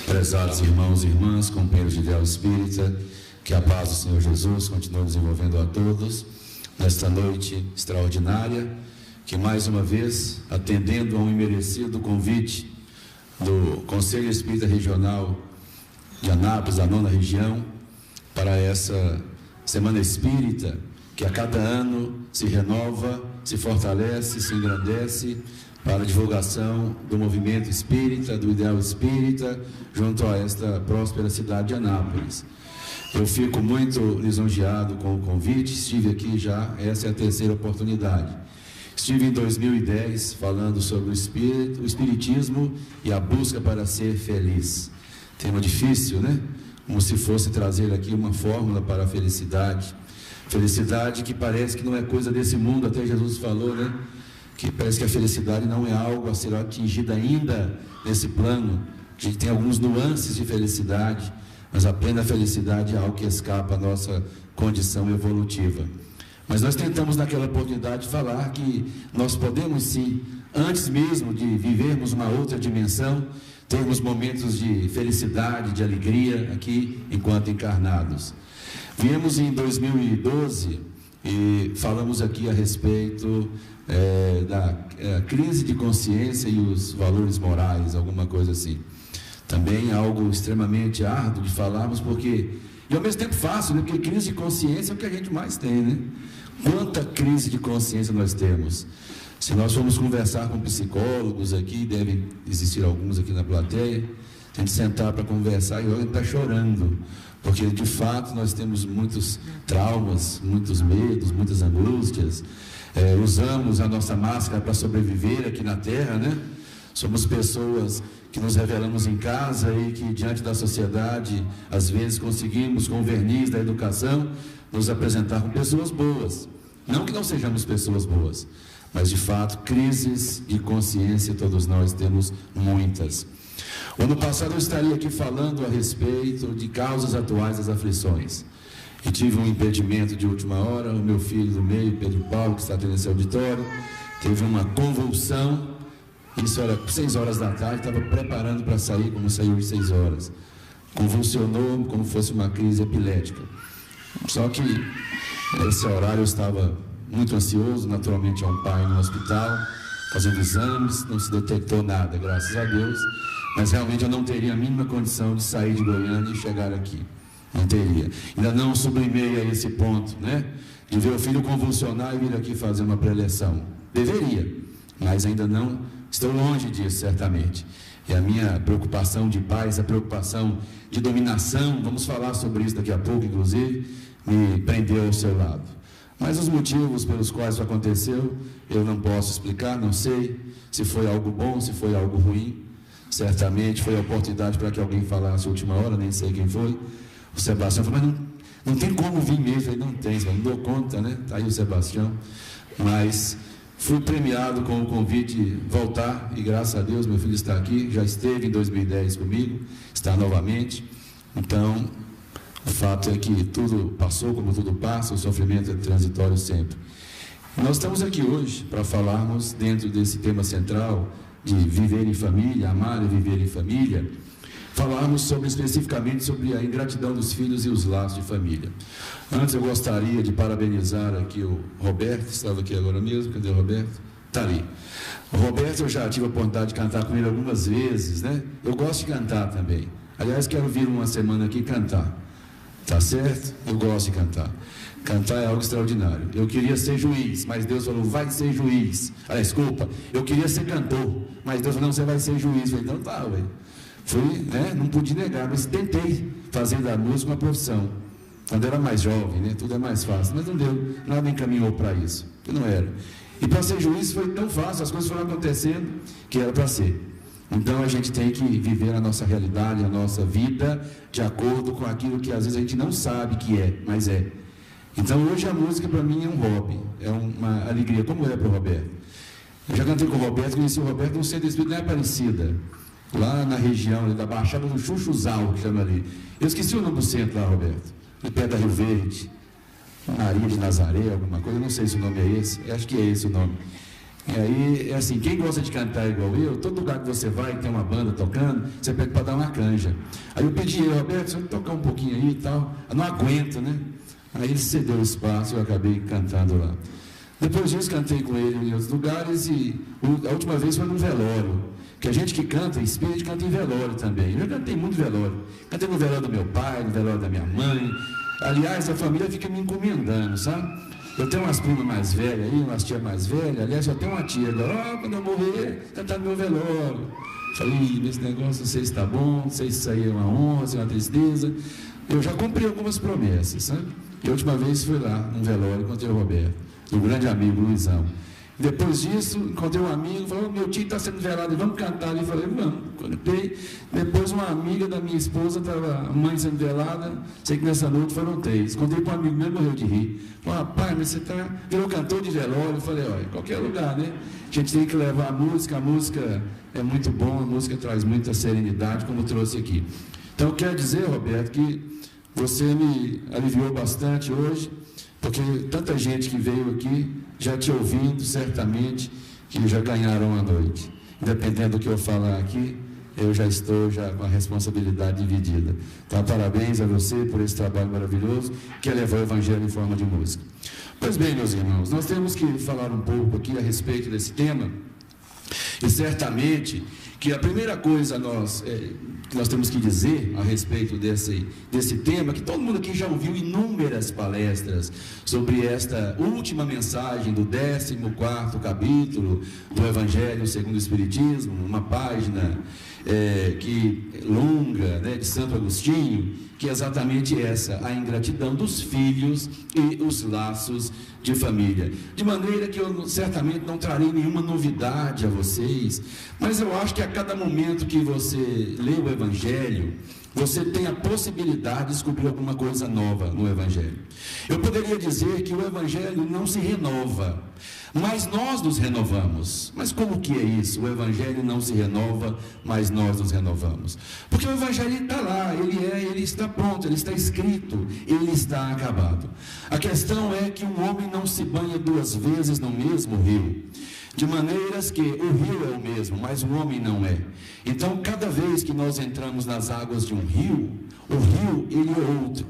Prezados irmãos e irmãs, companheiros de ideal espírita, que a paz do Senhor Jesus continue nos envolvendo a todos nesta noite extraordinária, que mais uma vez, atendendo a um imerecido convite do Conselho Espírita Regional de Anápolis, da 9ª região, para essa Semana Espírita, que a cada ano se renova, se fortalece, se engrandece, para a divulgação do movimento espírita, do ideal espírita, junto a esta próspera cidade de Anápolis. Eu fico muito lisonjeado com o convite, estive aqui já, essa é a 3ª oportunidade. Estive em 2010 falando sobre o espiritismo e a busca para ser feliz. Tema difícil, né? Como se fosse trazer aqui uma fórmula para a felicidade. Felicidade que parece que não é coisa desse mundo, até Jesus falou, né? Que parece que a felicidade não é algo a ser atingido ainda nesse plano. A gente tem alguns nuances de felicidade, mas a plena felicidade é algo que escapa à nossa condição evolutiva. Mas nós tentamos naquela oportunidade falar que nós podemos sim, antes mesmo de vivermos uma outra dimensão, termos momentos de felicidade, de alegria aqui enquanto encarnados. Viemos em 2012 e falamos aqui a respeito da crise de consciência e os valores morais, alguma coisa assim. Também algo extremamente árduo de falarmos, porque, e ao mesmo tempo fácil, né? Porque crise de consciência é o que a gente mais tem, né? Quanta crise de consciência nós temos? Se nós formos conversar com psicólogos aqui, devem existir alguns aqui na plateia, a gente sentar para conversar e olha, está chorando, porque de fato nós temos muitos traumas, muitos medos, muitas angústias. Usamos a nossa máscara para sobreviver aqui na Terra, né? Somos pessoas que nos revelamos em casa e que diante da sociedade, às vezes conseguimos com o verniz da educação, nos apresentar como pessoas boas. Não que não sejamos pessoas boas, mas de fato, crises de consciência todos nós temos muitas. O ano passado eu estaria aqui falando a respeito de causas atuais das aflições. E tive um impedimento de última hora, o meu filho do meio, Pedro Paulo, que está tendo esse auditório, teve uma convulsão, isso era 6 horas da tarde, estava preparando para sair, como saiu às 6 horas. Convulsionou como fosse uma crise epilética. Só que nesse horário eu estava muito ansioso, naturalmente é um pai no hospital, fazendo exames, não se detectou nada, graças a Deus, mas realmente eu não teria a mínima condição de sair de Goiânia e chegar aqui. Não teria. Ainda não sublimei a esse ponto, né? De ver o filho convulsionar e vir aqui fazer uma preleção. Deveria, mas ainda não, estou longe disso, certamente. E a minha preocupação de paz, a preocupação de dominação, vamos falar sobre isso daqui a pouco, inclusive, me prendeu ao seu lado. Mas os motivos pelos quais isso aconteceu, eu não posso explicar, não sei se foi algo bom, se foi algo ruim. Certamente foi a oportunidade para que alguém falasse a última hora, nem sei quem foi. O Sebastião falou, mas não tem como vir mesmo. Ele não tem, não dou conta, né? Está aí o Sebastião. Mas fui premiado com o convite de voltar e graças a Deus meu filho está aqui, já esteve em 2010 comigo, está novamente. Então, o fato é que tudo passou como tudo passa, o sofrimento é transitório sempre. Nós estamos aqui hoje para falarmos dentro desse tema central de viver em família, amar e viver em família, falarmos especificamente sobre a ingratidão dos filhos e os laços de família. Antes eu gostaria de parabenizar aqui o Roberto, estava aqui agora mesmo, cadê o Roberto? Está ali. O Roberto eu já tive a oportunidade de cantar com ele algumas vezes, né? Eu gosto de cantar também. Aliás, quero vir uma semana aqui cantar. Tá certo? Eu gosto de cantar. Cantar é algo extraordinário. Eu queria ser juiz, mas Deus falou, vai ser juiz. Desculpa, eu queria ser cantor, mas Deus falou, não, você vai ser juiz. Eu falei, então tá, ué. Fui, né? Não pude negar, mas tentei fazer da música uma profissão. Quando era mais jovem, né? Tudo é mais fácil, mas não deu, nada me encaminhou para isso, que não era. E para ser juiz foi tão fácil, as coisas foram acontecendo que era para ser. Então a gente tem que viver a nossa realidade, a nossa vida, de acordo com aquilo que às vezes a gente não sabe que é, mas é. Então hoje a música para mim é um hobby, é uma alegria, como é para o Roberto. Eu já cantei com o Roberto, conheci o Roberto no Centro Espírita não é Aparecida, lá na região da Baixada do Chuchuzal, que chama ali. Eu esqueci o nome do centro lá, Roberto, de perto da Rio Verde, Maria de Nazaré, alguma coisa, eu não sei se o nome é esse, acho que é esse o nome. E aí, é assim, quem gosta de cantar igual eu, todo lugar que você vai, tem uma banda tocando, você pede para dar uma canja. Aí eu pedi, Roberto, você tocar um pouquinho aí e tal. Eu não aguento, né? Aí ele cedeu o espaço e eu acabei cantando lá. Depois disso, cantei com ele em outros lugares e a última vez foi num velório. Que a gente que canta, espírito, canta em velório também. Eu já cantei muito velório. Cantei no velório do meu pai, no velório da minha mãe. Aliás, a família fica me encomendando, sabe? Eu tenho umas primas mais velhas aí, umas tias mais velhas. Aliás, eu tenho uma tia agora, quando eu morrer, cantar no meu velório. Falei, nesse negócio, não sei se está bom, não sei se isso aí é uma honra, se é uma tristeza. Eu já cumpri algumas promessas, sabe? E a última vez fui lá, num velório, encontrei o Roberto, o grande amigo Luizão. Depois disso, encontrei um amigo, falou, meu tio está sendo velado, vamos cantar ali. Eu falei, vamos. Cantei. Depois uma amiga da minha esposa, estava a mãe sendo velada, sei que nessa noite foram 3. Contei para um amigo meu, morreu de rir. Falei, rapaz, mas você virou cantor de velório. Eu falei, olha, qualquer lugar, né? A gente tem que levar a música é muito bom, a música traz muita serenidade, como trouxe aqui. Então, eu quero dizer, Roberto, que você me aliviou bastante hoje, porque tanta gente que veio aqui, já te ouvindo, certamente, que já ganharam a noite. Independendo do que eu falar aqui, eu já estou com a responsabilidade dividida. Então, parabéns a você por esse trabalho maravilhoso, que é levar o Evangelho em forma de música. Pois bem, meus irmãos, nós temos que falar um pouco aqui a respeito desse tema, e certamente que a primeira coisa que nós temos que dizer a respeito desse tema, que todo mundo aqui já ouviu inúmeras palestras sobre esta última mensagem do 14º capítulo do Evangelho segundo o Espiritismo, uma página longa, né, de Santo Agostinho, que é exatamente essa, a ingratidão dos filhos e os laços de família. De maneira que eu certamente não trarei nenhuma novidade a vocês, mas eu acho que a cada momento que você lê o Evangelho, você tem a possibilidade de descobrir alguma coisa nova no Evangelho. Eu poderia dizer que o Evangelho não se renova, mas nós nos renovamos. Mas como que é isso? O Evangelho não se renova, mas nós nos renovamos. Porque o Evangelho está lá, ele está pronto, ele está escrito, ele está acabado. A questão é que um homem não se banha 2 vezes no mesmo rio. De maneiras que o rio é o mesmo, mas o homem não é. Então, cada vez que nós entramos nas águas de um rio, o rio, ele é outro.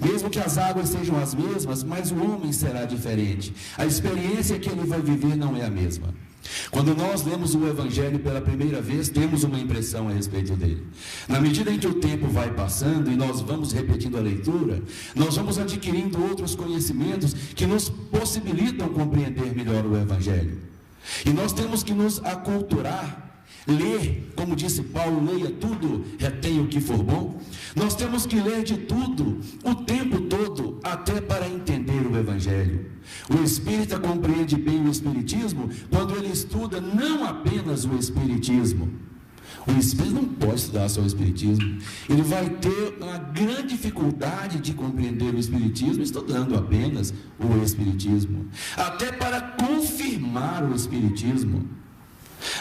Mesmo que as águas sejam as mesmas, mas o homem será diferente. A experiência que ele vai viver não é a mesma. Quando nós lemos o Evangelho pela primeira vez, temos uma impressão a respeito dele. Na medida em que o tempo vai passando e nós vamos repetindo a leitura, nós vamos adquirindo outros conhecimentos que nos possibilitam compreender melhor o Evangelho. E nós temos que nos aculturar, ler, como disse Paulo, leia tudo, retém o que for bom. Nós temos que ler de tudo, o tempo todo, até para entender o Evangelho. O espírita compreende bem o Espiritismo quando ele estuda não apenas o Espiritismo. O espírito não pode estudar só o Espiritismo. Ele vai ter uma grande dificuldade de compreender o Espiritismo estudando apenas o Espiritismo. Até para confirmar o Espiritismo.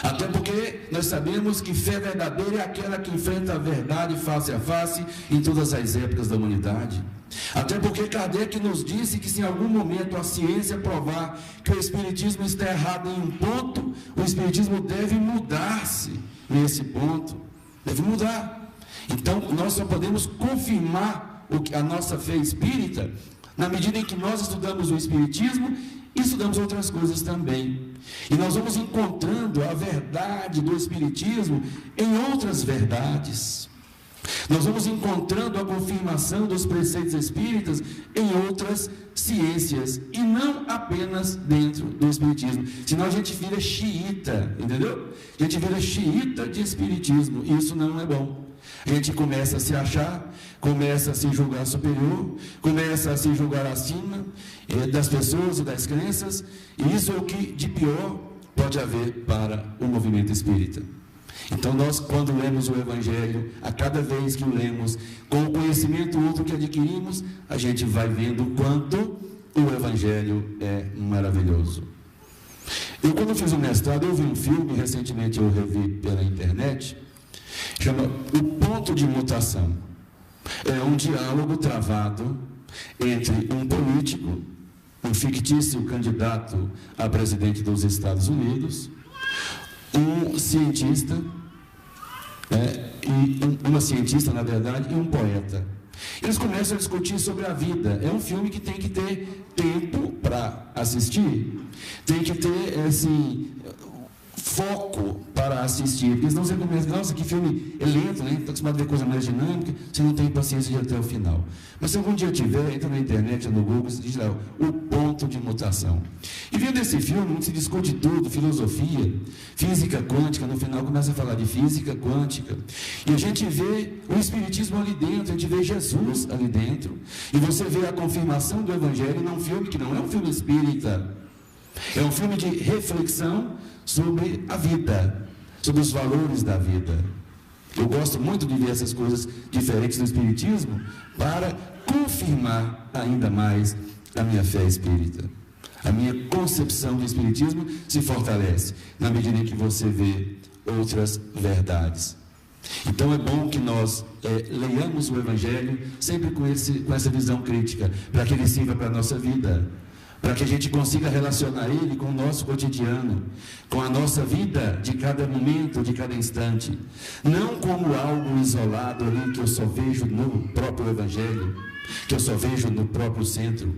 Até porque nós sabemos que fé verdadeira é aquela que enfrenta a verdade face a face em todas as épocas da humanidade. Até porque Kardec nos disse que se em algum momento a ciência provar que o Espiritismo está errado em um ponto, o Espiritismo deve mudar-se nesse ponto, deve mudar. Então nós só podemos confirmar a nossa fé espírita na medida em que nós estudamos o Espiritismo e estudamos outras coisas também. E nós vamos encontrando a verdade do Espiritismo em outras verdades. Nós vamos encontrando a confirmação dos preceitos espíritas em outras ciências, e não apenas dentro do Espiritismo. Senão a gente vira xiita, entendeu? A gente vira xiita de Espiritismo, e isso não é bom. A gente começa a se achar, começa a se julgar superior, começa a se julgar acima das pessoas e das crenças, e isso é o que de pior pode haver para o movimento espírita. Então nós, quando lemos o Evangelho, a cada vez que o lemos, com o conhecimento outro que adquirimos, a gente vai vendo o quanto o Evangelho é maravilhoso. Eu, quando fiz o mestrado, eu vi um filme, recentemente eu revi pela internet, chama O Ponto de Mutação. É um diálogo travado entre um político, um um fictício candidato a presidente dos Estados Unidos, um cientista, uma cientista, na verdade, e um poeta. Eles começam a discutir sobre a vida. É um filme que tem que ter tempo para assistir, tem que ter, assim, foco para assistir, porque senão você começa, nossa, que filme é lento, né? Está acostumado a ver coisa mais dinâmica, você não tem paciência de ir até o final. Mas se algum dia tiver, entra na internet, no Google, você diz lá, o ponto de mutação. E vendo esse filme, onde se discute tudo, filosofia, física quântica, no final começa a falar de física quântica, e a gente vê o Espiritismo ali dentro, a gente vê Jesus ali dentro, e você vê a confirmação do Evangelho num filme que não é um filme espírita, é um filme de reflexão sobre a vida, sobre os valores da vida. Eu gosto muito de ver essas coisas diferentes do Espiritismo para confirmar ainda mais a minha fé espírita. A minha concepção do Espiritismo se fortalece na medida em que você vê outras verdades. Então é bom que nós leiamos o Evangelho sempre com essa visão crítica, para que ele sirva para a nossa vida, para que a gente consiga relacionar ele com o nosso cotidiano, com a nossa vida de cada momento, de cada instante, não como algo isolado ali que eu só vejo no próprio Evangelho, que eu só vejo no próprio centro.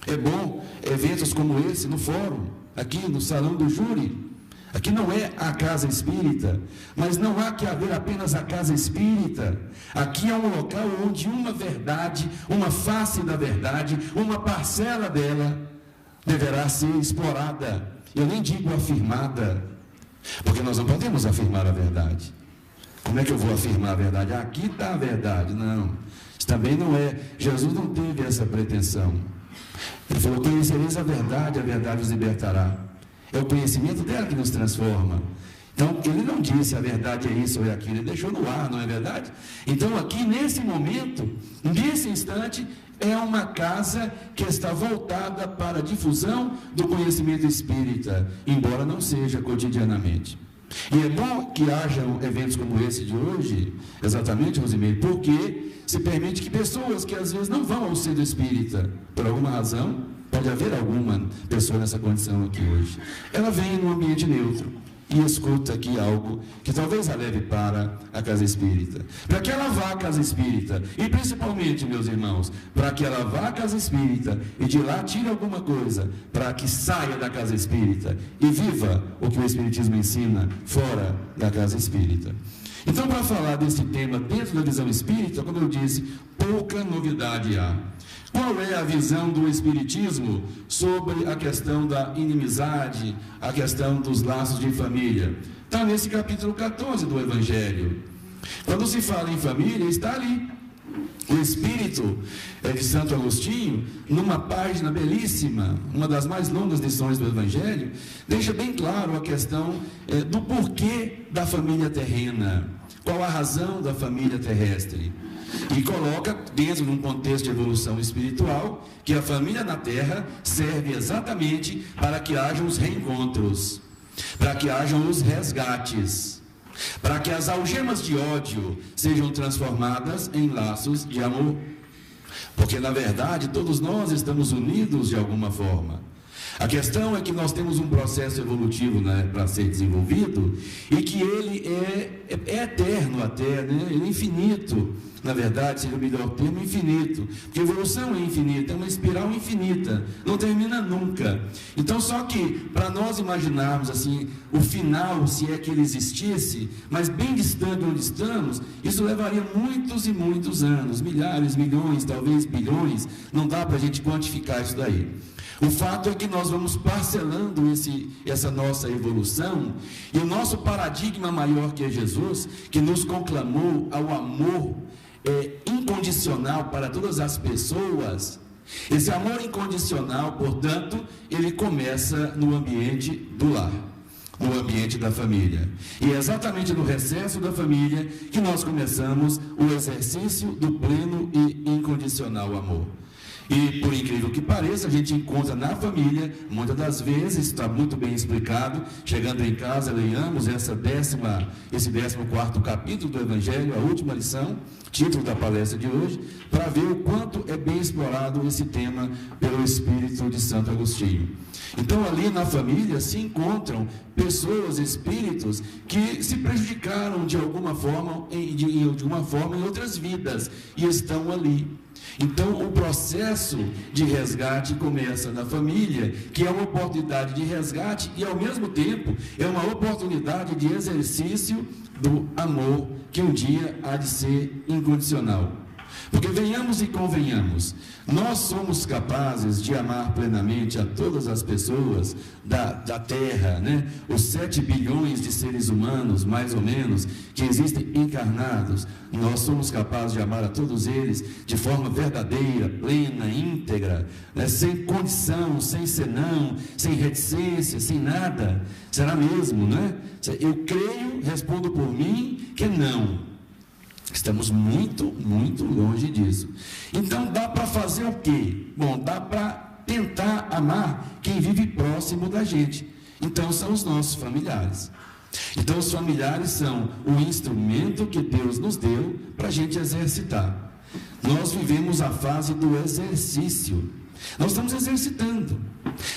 É bom eventos como esse no fórum, aqui no salão do júri. Aqui não é a casa espírita, mas não há que haver apenas a casa espírita. Aqui é um local onde uma verdade, uma face da verdade, uma parcela dela deverá ser explorada. Eu nem digo afirmada, porque nós não podemos afirmar a verdade. Como é que eu vou afirmar a verdade? Aqui está a verdade. Não, isso também não é. Jesus não teve essa pretensão. Ele falou, conhecereis a verdade os libertará. É o conhecimento dela que nos transforma. Então, ele não disse a verdade é isso ou é aquilo, ele deixou no ar, não é verdade? Então, aqui nesse momento, nesse instante, é uma casa que está voltada para a difusão do conhecimento espírita, embora não seja cotidianamente. E é bom que hajam eventos como esse de hoje, exatamente, Rosimeire, porque se permite que pessoas que às vezes não vão ao centro espírita, por alguma razão, pode haver alguma pessoa nessa condição aqui hoje, ela vem num ambiente neutro e escuta aqui algo que talvez a leve para a casa espírita. Para que ela vá à casa espírita, e principalmente, meus irmãos, para que ela vá à casa espírita e de lá tire alguma coisa, para que saia da casa espírita e viva o que o Espiritismo ensina fora da casa espírita. Então, para falar desse tema dentro da visão espírita, como eu disse, pouca novidade há. Qual é a visão do Espiritismo sobre a questão da inimizade, a questão dos laços de família? Está nesse capítulo 14 do Evangelho. Quando se fala em família, está ali. O Espírito de Santo Agostinho, numa página belíssima, uma das mais longas lições do Evangelho, deixa bem claro a questão do porquê da família terrena, qual a razão da família terrestre. E coloca dentro de um contexto de evolução espiritual que a família na Terra serve exatamente para que hajam os reencontros, para que hajam os resgates, para que as algemas de ódio sejam transformadas em laços de amor. Porque, na verdade, todos nós estamos unidos de alguma forma. A questão é que nós temos um processo evolutivo, né, para ser desenvolvido, e que ele é eterno até, né, ele é infinito. Na verdade, seria o melhor termo, infinito. Porque evolução é infinita, é uma espiral infinita, não termina nunca. Então, só que, para nós imaginarmos assim, o final, se é que ele existisse, mas bem distante de onde estamos, isso levaria muitos e muitos anos, milhares, milhões, talvez bilhões, não dá para a gente quantificar isso daí. O fato é que nós vamos parcelando essa nossa evolução, e o nosso paradigma maior, que é Jesus, que nos conclamou ao amor incondicional para todas as pessoas. Esse amor incondicional, portanto, ele começa no ambiente do lar, no ambiente da família. E é exatamente no recesso da família que nós começamos o exercício do pleno e incondicional amor. E, por incrível que pareça, a gente encontra na família, muitas das vezes, está muito bem explicado, chegando em casa, leiamos esse 14º capítulo do Evangelho, a última lição, título da palestra de hoje, para ver o quanto é bem explorado esse tema pelo Espírito de Santo Agostinho. Então, ali na família se encontram pessoas, espíritos, que se prejudicaram de alguma forma em outras vidas, e estão ali. Então, o processo de resgate começa na família, que é uma oportunidade de resgate e, ao mesmo tempo, é uma oportunidade de exercício do amor, que um dia há de ser incondicional. Porque venhamos e convenhamos, nós somos capazes de amar plenamente a todas as pessoas da Terra, né? Os 7 bilhões de seres humanos, mais ou menos, que existem encarnados, nós somos capazes de amar a todos eles de forma verdadeira, plena, íntegra, né? Sem condição, sem senão, sem reticência, sem nada. Será mesmo, né? Eu creio, respondo por mim, que não. Estamos muito, muito longe disso. Então, dá para fazer o quê? Bom, dá para tentar amar quem vive próximo da gente. Então, são os nossos familiares. Então, os familiares são o instrumento que Deus nos deu para a gente exercitar. Nós vivemos a fase do exercício. Nós estamos exercitando.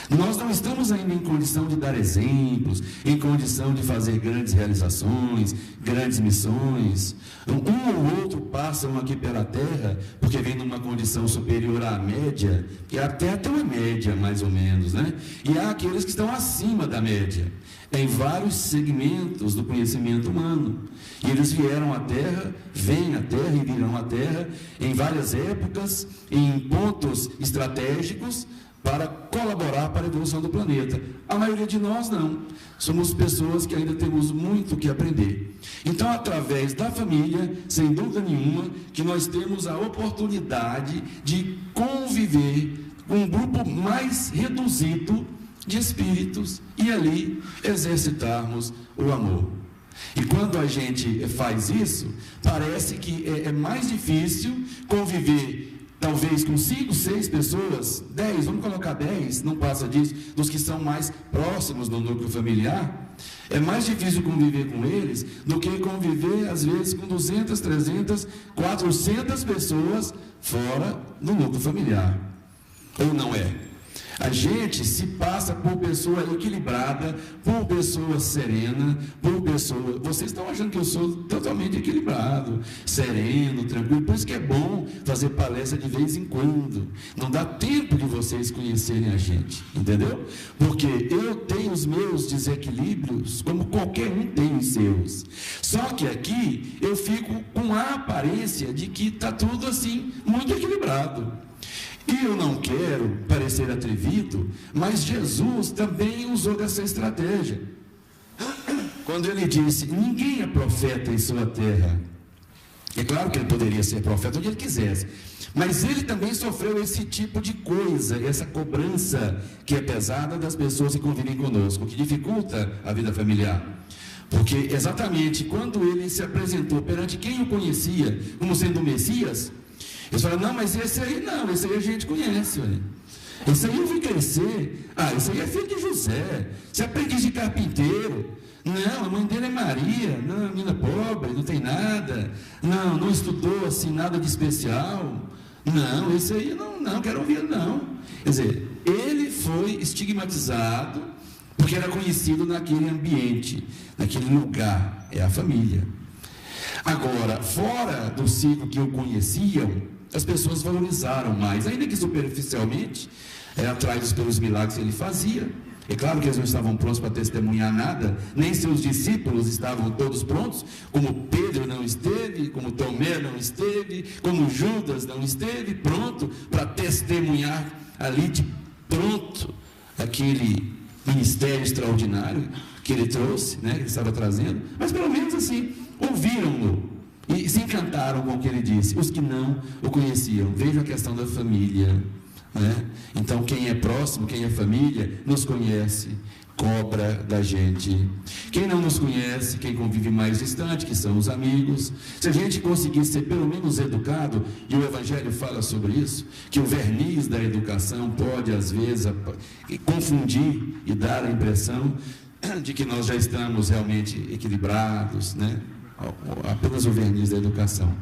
Nós não estamos ainda em condição de dar exemplos, em condição de fazer grandes realizações, grandes missões. Um ou outro passam aqui pela Terra, porque vem numa condição superior à média, e a Terra tem uma média, mais ou menos, né? E há aqueles que estão acima da média, em vários segmentos do conhecimento humano. E eles vieram à Terra, vêm à Terra e virão à Terra em várias épocas, em pontos estratégicos, para colaborar para a evolução do planeta. A maioria de nós não. Somos pessoas que ainda temos muito que aprender. Então, através da família, sem dúvida nenhuma, que nós temos a oportunidade de conviver com um grupo mais reduzido de espíritos e ali exercitarmos o amor. E quando a gente faz isso, parece que é mais difícil conviver talvez com 5, 6 pessoas, 10, vamos colocar 10, não passa disso, dos que são mais próximos do núcleo familiar. É mais difícil conviver com eles do que conviver, às vezes, com 200, 300, 400 pessoas fora do núcleo familiar. Ou não é? A gente se passa por pessoa equilibrada, por pessoa serena, por pessoa... Vocês estão achando que eu sou totalmente equilibrado, sereno, tranquilo. Por isso que é bom fazer palestra de vez em quando. Não dá tempo de vocês conhecerem a gente, entendeu? Porque eu tenho os meus desequilíbrios, como qualquer um tem os seus. Só que aqui eu fico com a aparência de que está tudo assim, muito equilibrado. E eu não quero parecer atrevido, mas Jesus também usou dessa estratégia. Quando ele disse, ninguém é profeta em sua terra. É claro que ele poderia ser profeta onde ele quisesse, mas ele também sofreu esse tipo de coisa, essa cobrança que é pesada das pessoas que convivem conosco, que dificulta a vida familiar. Porque exatamente quando ele se apresentou perante quem o conhecia como sendo o Messias, eles falaram, não, mas esse aí não, esse aí a gente conhece, olha. Esse aí eu vi crescer, esse aí é filho de José, esse é aprendiz de carpinteiro, não, a mãe dele é Maria, não, é menina pobre, não tem nada, não estudou assim nada de especial, não, esse aí não quero ouvir, não. Quer dizer, ele foi estigmatizado porque era conhecido naquele ambiente, naquele lugar, é a família. Agora, fora do ciclo que o conheciam, as pessoas valorizaram mais, ainda que superficialmente, atraídos pelos milagres que ele fazia. É claro que eles não estavam prontos para testemunhar nada, nem seus discípulos estavam todos prontos, como Pedro não esteve, como Tomé não esteve, como Judas não esteve pronto para testemunhar ali de pronto aquele ministério extraordinário que ele trouxe, né, que ele estava trazendo, mas pelo menos assim, ouviram-no e se encantaram com o que ele disse. Os que não o conheciam, vejam a questão da família, né? Então, quem é próximo, quem é família, nos conhece, cobra da gente. Quem não nos conhece, quem convive mais distante, que são os amigos, se a gente conseguir ser pelo menos educado, e o Evangelho fala sobre isso, que o verniz da educação pode às vezes confundir e dar a impressão de que nós já estamos realmente equilibrados, né? Apenas o verniz da educação.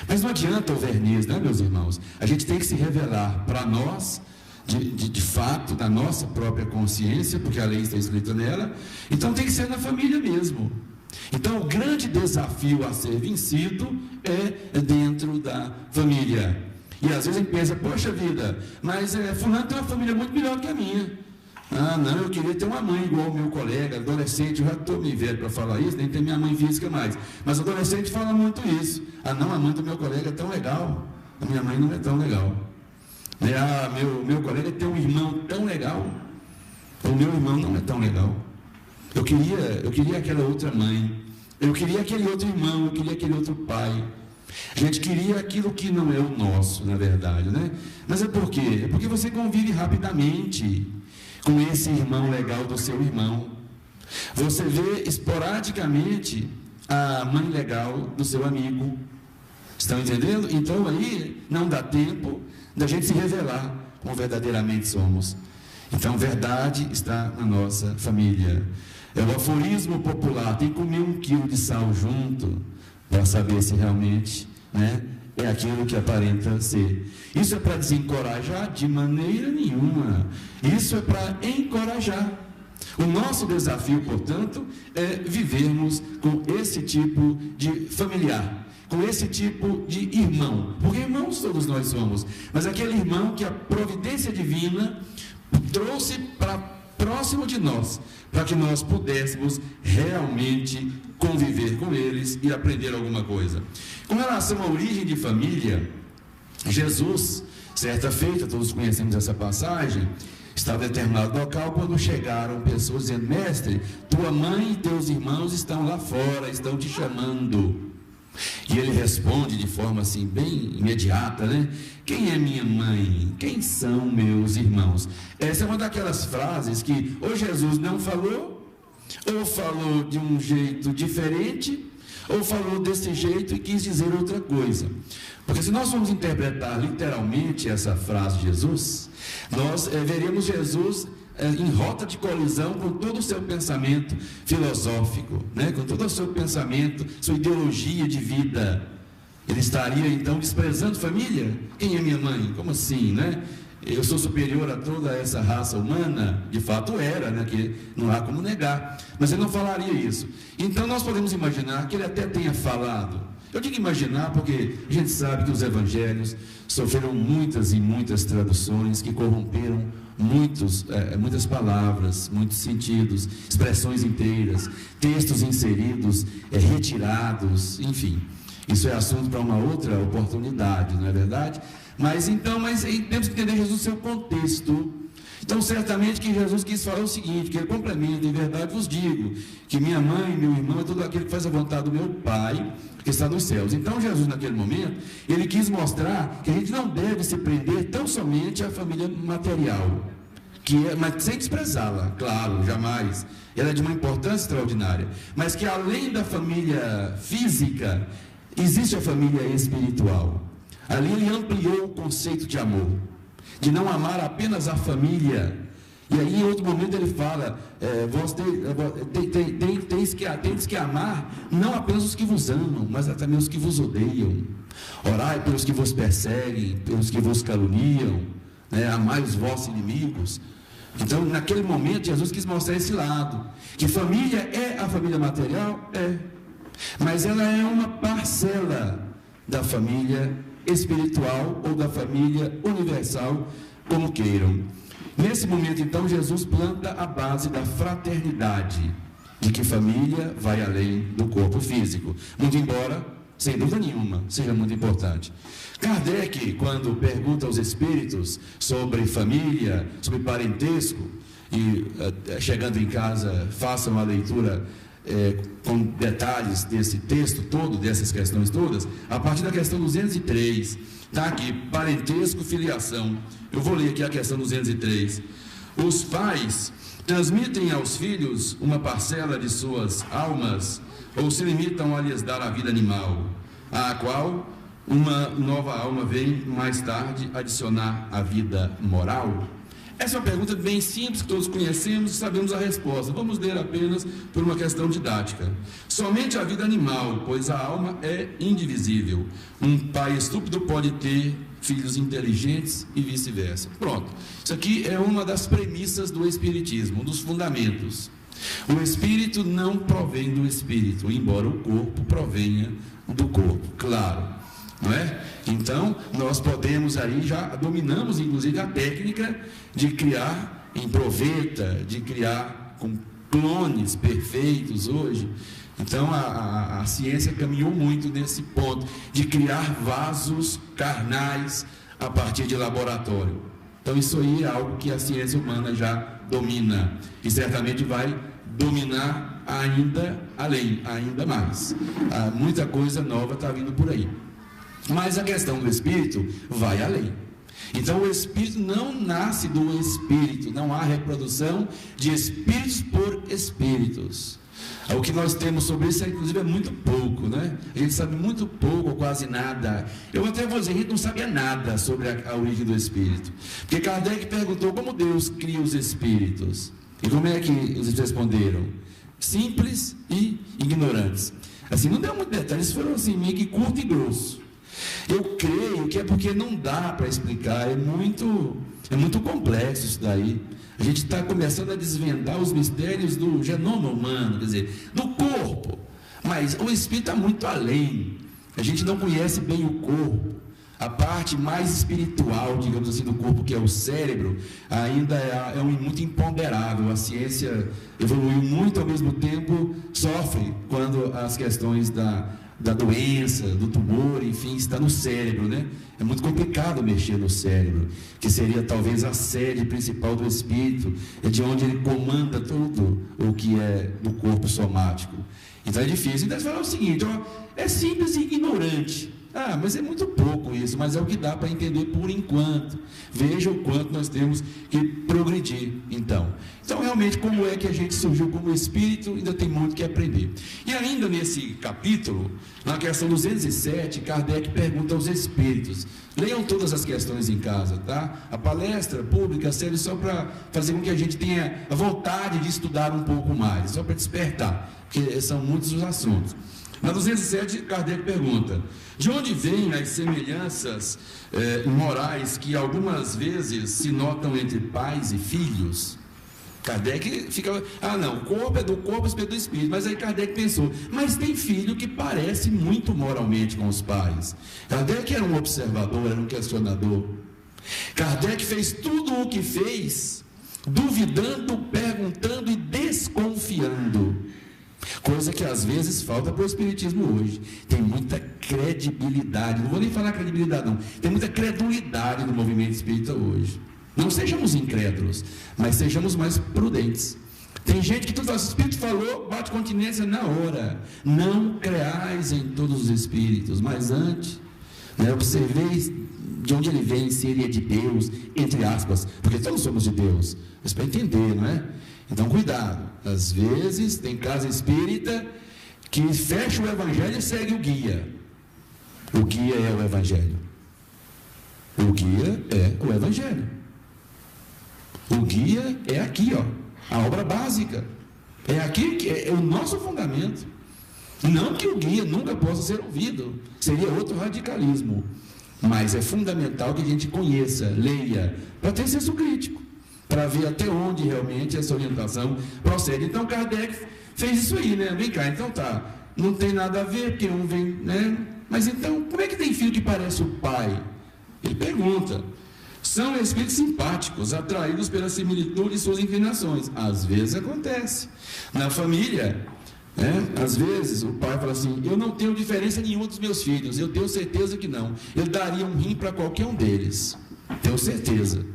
Mas não adianta o verniz, né, meus irmãos? A gente tem que se revelar para nós, de fato, da nossa própria consciência, porque a lei está escrita nela. Então tem que ser na família mesmo. Então o grande desafio a ser vencido é dentro da família. E às vezes a gente pensa, poxa vida, mas fulano tem uma família muito melhor que a minha. Ah, não, eu queria ter uma mãe igual o meu colega, adolescente. Eu já estou meio velho para falar isso, nem tem minha mãe física mais. Mas adolescente fala muito isso. Ah, não, a mãe do meu colega é tão legal, a minha mãe não é tão legal. Ah, meu colega tem um irmão tão legal, o meu irmão não é tão legal. Eu queria aquela outra mãe, eu queria aquele outro irmão, eu queria aquele outro pai. A gente queria aquilo que não é o nosso, na verdade, né? Mas é por quê? É porque você convive rapidamente com esse irmão legal do seu irmão. Você vê esporadicamente a mãe legal do seu amigo. Estão entendendo? Então aí não dá tempo da gente se revelar como verdadeiramente somos. Então verdade está na nossa família. É o aforismo popular, tem que comer 1 quilo de sal junto para saber se realmente, né, é aquilo que aparenta ser. Isso é para desencorajar? De maneira nenhuma. Isso é para encorajar. O nosso desafio, portanto, é vivermos com esse tipo de familiar, com esse tipo de irmão, porque irmãos todos nós somos, mas aquele irmão que a providência divina trouxe para próximo de nós, para que nós pudéssemos realmente conviver com eles e aprender alguma coisa. Com relação à origem de família, Jesus, certa feita, todos conhecemos essa passagem, estava em determinado local quando chegaram pessoas dizendo: mestre, tua mãe e teus irmãos estão lá fora, estão te chamando. E ele responde de forma assim bem imediata, né? Quem é minha mãe? Quem são meus irmãos? Essa é uma daquelas frases que ou Jesus não falou, ou falou de um jeito diferente, ou falou desse jeito e quis dizer outra coisa. Porque se nós formos interpretar literalmente essa frase de Jesus, nós veremos Jesus em rota de colisão com todo o seu pensamento filosófico, né? Com todo o seu pensamento, sua ideologia de vida. Ele estaria então desprezando família? Quem é minha mãe? Como assim, né? Eu sou superior a toda essa raça humana? De fato era, né? Que não há como negar. Mas ele não falaria isso. Então nós podemos imaginar que ele até tenha falado. Eu digo imaginar porque a gente sabe que os evangelhos sofreram muitas e muitas traduções que corromperam muitas palavras, muitos sentidos, expressões inteiras, textos inseridos, retirados, enfim. Isso é assunto para uma outra oportunidade, não é verdade? Mas temos que entender Jesus no seu contexto. Então, certamente que Jesus quis falar o seguinte, que ele complementa: em verdade vos digo, que minha mãe, meu irmão, é todo aquele que faz a vontade do meu Pai, que está nos céus. Então, Jesus, naquele momento, ele quis mostrar que a gente não deve se prender tão somente à família material, mas sem desprezá-la, claro, jamais. Ela é de uma importância extraordinária. Mas que além da família física, existe a família espiritual. Ali ele ampliou o conceito de amor, de não amar apenas a família. E aí em outro momento ele fala, tens que amar não apenas os que vos amam, mas também os que vos odeiam. Orai pelos que vos perseguem, pelos que vos caluniam, né? Amai os vossos inimigos. Então naquele momento Jesus quis mostrar esse lado, que família é a família material, mas ela é uma parcela da família espiritual ou da família universal, como queiram. Nesse momento, então, Jesus planta a base da fraternidade, de que família vai além do corpo físico, muito embora, sem dúvida nenhuma, seja muito importante. Kardec, quando pergunta aos espíritos sobre família, sobre parentesco, e chegando em casa façam a leitura com detalhes desse texto todo, dessas questões todas, a partir da questão 203, está aqui, parentesco, filiação. Eu vou ler aqui a questão 203. Os pais transmitem aos filhos uma parcela de suas almas ou se limitam a lhes dar a vida animal, a qual uma nova alma vem mais tarde adicionar a vida moral? Essa é uma pergunta bem simples, que todos conhecemos e sabemos a resposta. Vamos ler apenas por uma questão didática. Somente a vida animal, pois a alma é indivisível. Um pai estúpido pode ter filhos inteligentes e vice-versa. Pronto. Isso aqui é uma das premissas do Espiritismo, um dos fundamentos. O Espírito não provém do Espírito, embora o corpo provenha do corpo, claro. Não é? Então, nós podemos aí, já dominamos inclusive a técnica de criar em proveta, de criar com clones perfeitos hoje. Então, a ciência caminhou muito nesse ponto, de criar vasos carnais a partir de laboratório. Então, isso aí é algo que a ciência humana já domina, e certamente vai dominar ainda além, ainda mais. Muita coisa nova está vindo por aí. Mas a questão do Espírito vai além. Então o Espírito não nasce do Espírito, não há reprodução de espíritos por espíritos. O que nós temos sobre isso, inclusive, é muito pouco, né? A gente sabe muito pouco, ou quase nada. Eu até vou dizer, a gente não sabia nada sobre a origem do Espírito. Porque Kardec perguntou como Deus cria os espíritos. E como é que eles responderam? Simples e ignorantes. Assim, não deu muito detalhe, eles foram assim, meio que curto e grosso. Eu creio que é porque não dá para explicar, é muito complexo isso daí. A gente está começando a desvendar os mistérios do genoma humano, quer dizer, do corpo, mas o espírito está muito além. A gente não conhece bem o corpo. A parte mais espiritual, digamos assim, do corpo, que é o cérebro, ainda é muito imponderável. A ciência evoluiu muito, ao mesmo tempo sofre quando as questões da doença, do tumor, enfim, está no cérebro, né? É muito complicado mexer no cérebro, que seria talvez a sede principal do espírito, é de onde ele comanda tudo o que é do corpo somático. Então é difícil. Então, você fala o seguinte, ó, é simples e ignorante. Mas é muito pouco isso, mas é o que dá para entender por enquanto. Veja o quanto nós temos que progredir, então. Então, realmente, como é que a gente surgiu como espírito, ainda tem muito que aprender. E ainda nesse capítulo, na questão 207, Kardec pergunta aos espíritos. Leiam todas as questões em casa, tá? A palestra pública serve só para fazer com que a gente tenha a vontade de estudar um pouco mais, só para despertar, porque são muitos os assuntos. Na 207, Kardec pergunta: de onde vêm as semelhanças morais que algumas vezes se notam entre pais e filhos? Kardec fica, não, o corpo é do corpo, o espírito é do espírito. Mas aí Kardec pensou, mas tem filho que parece muito moralmente com os pais. Kardec era um observador, era um questionador. Kardec fez tudo o que fez, duvidando, perguntando e desconfiando. Coisa que às vezes falta para o espiritismo hoje. Tem muita credibilidade, não vou nem falar credibilidade não, tem muita credulidade no movimento espírita hoje. Não sejamos incrédulos, mas sejamos mais prudentes. Tem gente que tudo, o espírito falou, bate continência na hora. Não creais em todos os espíritos, mas antes, observeis de onde ele vem, se ele é de Deus, entre aspas, porque todos somos de Deus, mas para entender, não é? Então, cuidado. Às vezes, tem casa espírita que fecha o evangelho e segue o guia. O guia é o evangelho. O guia é o evangelho. O guia é aqui, ó, a obra básica. É aqui que é o nosso fundamento. Não que o guia nunca possa ser ouvido. Seria outro radicalismo. Mas é fundamental que a gente conheça, leia, para ter senso crítico, para ver até onde realmente essa orientação procede. Então Kardec fez isso aí, né? Vem cá, então tá, não tem nada a ver, porque um vem, né? Mas então, como é que tem filho que parece o pai? Ele pergunta. São espíritos simpáticos, atraídos pela similitude de suas inclinações. Às vezes acontece. Na família, às vezes o pai fala assim, eu não tenho diferença nenhuma dos meus filhos, eu tenho certeza que não. Eu daria um rim para qualquer um deles. Tenho certeza.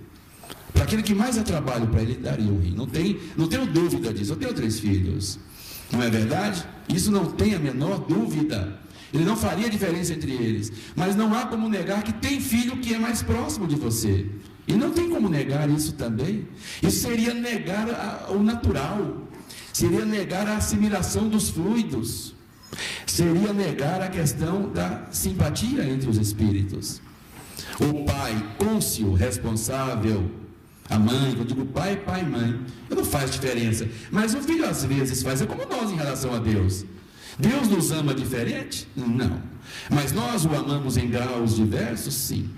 Para aquele que mais é trabalho para ele, daria um rim. Não tenho dúvida disso. Eu tenho 3 filhos. Não é verdade? Isso não tem a menor dúvida. Ele não faria diferença entre eles. Mas não há como negar que tem filho que é mais próximo de você. E não tem como negar isso também. Isso seria negar o natural. Seria negar a assimilação dos fluidos. Seria negar a questão da simpatia entre os espíritos. O pai, côncio, responsável, a mãe, eu digo pai, mãe, não faz diferença. Mas o filho às vezes faz, é como nós em relação a Deus. Deus nos ama diferente? Não. Mas nós o amamos em graus diversos? Sim.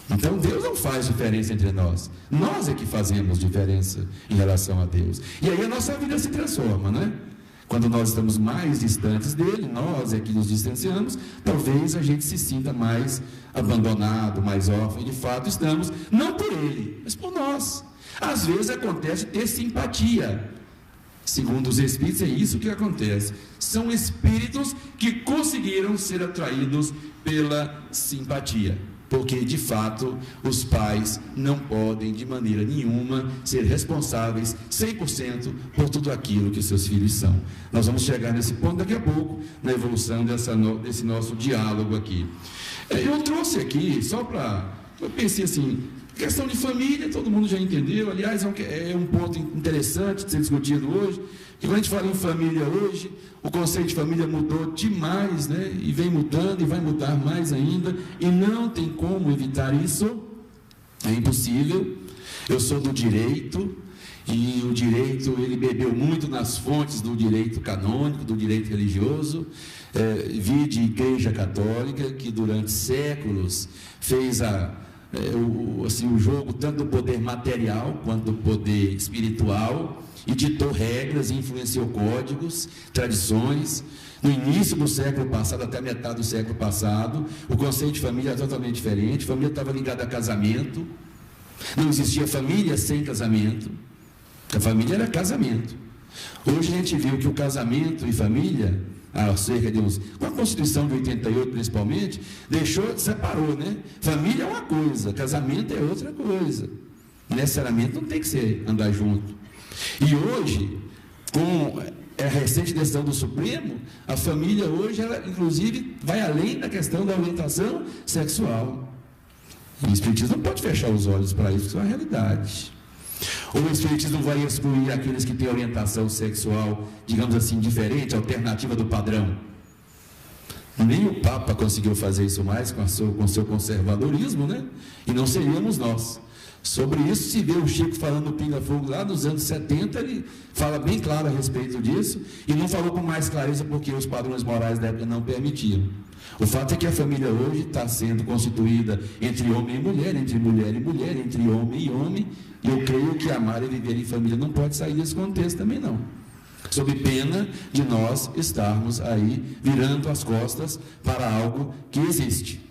Então Deus não faz diferença entre nós. Nós é que fazemos diferença em relação a Deus. E aí a nossa vida se transforma, né? Quando nós estamos mais distantes dele, nós é que nos distanciamos, talvez a gente se sinta mais abandonado, mais órfão. De fato estamos, não por ele, mas por nós. Às vezes acontece ter simpatia. Segundo os espíritos, é isso que acontece. São espíritos que conseguiram ser atraídos pela simpatia. Porque, de fato, os pais não podem, de maneira nenhuma, ser responsáveis 100% por tudo aquilo que seus filhos são. Nós vamos chegar nesse ponto daqui a pouco, na evolução desse nosso diálogo aqui. Eu trouxe aqui, só para... Eu pensei assim, questão de família, todo mundo já entendeu. Aliás, é um ponto interessante de ser discutido hoje, que quando a gente fala em família hoje, o conceito de família mudou demais, né? E vem mudando e vai mudar mais ainda, e não tem como evitar isso, é impossível. Eu sou do direito, e o direito, ele bebeu muito nas fontes do direito canônico, do direito religioso. Vi de Igreja Católica, que durante séculos fez o jogo tanto do poder material quanto do poder espiritual, e ditou regras e influenciou códigos, tradições. No início do século passado, até a metade do século passado, o conceito de família era totalmente diferente. Família estava ligada a casamento. Não existia família sem casamento. A família era casamento. Hoje a gente viu que o casamento e família, há cerca de com a Constituição de 88 principalmente, separou, né? Família é uma coisa, casamento é outra coisa. Necessariamente não tem que andar junto. E hoje, com a recente decisão do Supremo, a família hoje, ela inclusive vai além da questão da orientação sexual. O Espiritismo não pode fechar os olhos para isso, isso é uma realidade. O Espiritismo vai excluir aqueles que têm orientação sexual, digamos assim, diferente, alternativa do padrão. Nem o Papa conseguiu fazer isso mais com seu conservadorismo, né? E não seríamos nós. Sobre isso se vê o Chico falando do pinga-fogo lá nos anos 70, ele fala bem claro a respeito disso, e não falou com mais clareza porque os padrões morais da época não permitiam. O fato é que a família hoje está sendo constituída entre homem e mulher, entre mulher e mulher, entre homem e homem, e eu creio que amar e viver em família não pode sair desse contexto também não. Sob pena de nós estarmos aí virando as costas para algo que existe.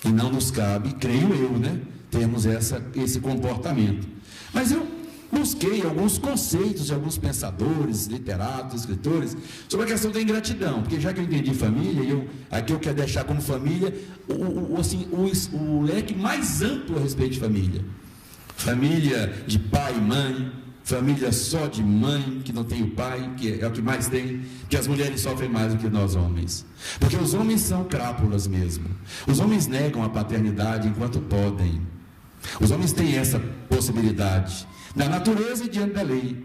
E não nos cabe, creio eu, né, termos esse comportamento. Mas eu busquei alguns conceitos de alguns pensadores, literatos, escritores, sobre a questão da ingratidão, porque já que eu entendi família, aqui eu quero deixar como família o leque mais amplo a respeito de família. Família de pai e mãe, família só de mãe, que não tem o pai, que é o que mais tem, que as mulheres sofrem mais do que nós homens. Porque os homens são crápulas mesmo. Os homens negam a paternidade enquanto podem. Os homens têm essa possibilidade, da natureza e diante da lei.